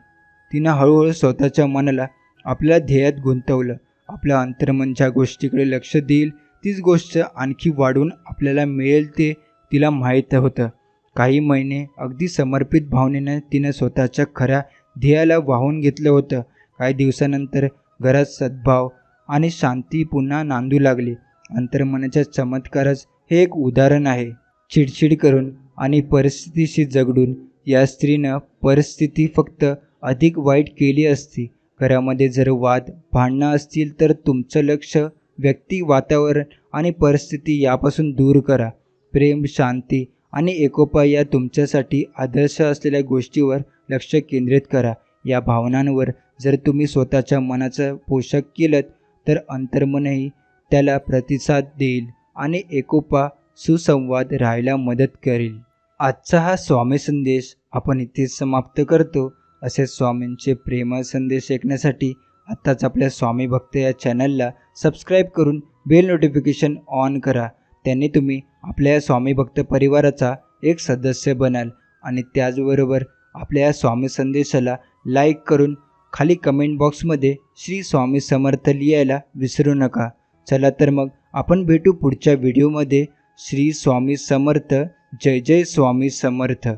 तिनं हळूहळू स्वतःच्या मनाला आपल्या ध्येयात गुंतवलं. आपलं अंतर्मन ज्या गोष्टीकडे लक्ष देईल तीच गोष्ट आणखी वाढून आपल्याला मिळेल ते तिला माहीत होतं. काही महिने अगदी समर्पित भावनेनं तिनं स्वतःच्या खऱ्या ध्येयाला वाहून घेतलं होतं. काही दिवसानंतर घरात सद्भाव आणि शांती पुन्हा नांदू लागली. अंतर्मनाच्या चमत्कारच हे एक उदाहरण आहे. चिडचिड करून आणि परिस्थितीशी झगडून या स्त्रीनं परिस्थिती फक्त अधिक वाईट केली असती. घरामध्ये जर वाद भांडणं असतील तर तुमचं लक्ष व्यक्ती, वातावरण आणि परिस्थिती यापासून दूर करा. प्रेम, शांती आणि एकोपा या तुमच्यासाठी आदर्श असलेल्या गोष्टीवर लक्ष केंद्रित करा. या भावनांवर जर तुम्ही स्वतःच्या मनाचं पोषक केलं तर अंतर्मनही त्याला प्रतिसाद देईल आणि एकोपा, सुसंवाद राहायला मदत करेल. आजचा हा स्वामी संदेश आपण इथेच समाप्त करतो. असेच स्वामींचे प्रेमळ संदेश ऐकण्यासाठी आत्ताच आपल्या स्वामी भक्त या चॅनलला सबस्क्राईब करून बेल नोटिफिकेशन ऑन करा. त्याने तुम्ही आपल्या या स्वामी भक्त परिवाराचा एक सदस्य बनाल. आणि त्याचबरोबर आपल्या या स्वामी संदेशाला लाईक करून खाली कमेंट बॉक्समध्ये श्री स्वामी समर्थ लिहायला विसरू नका. चला तर मग आपण भेटू पुढच्या व्हिडिओमध्ये. श्री स्वामी समर्थ. जय जय स्वामी समर्थ.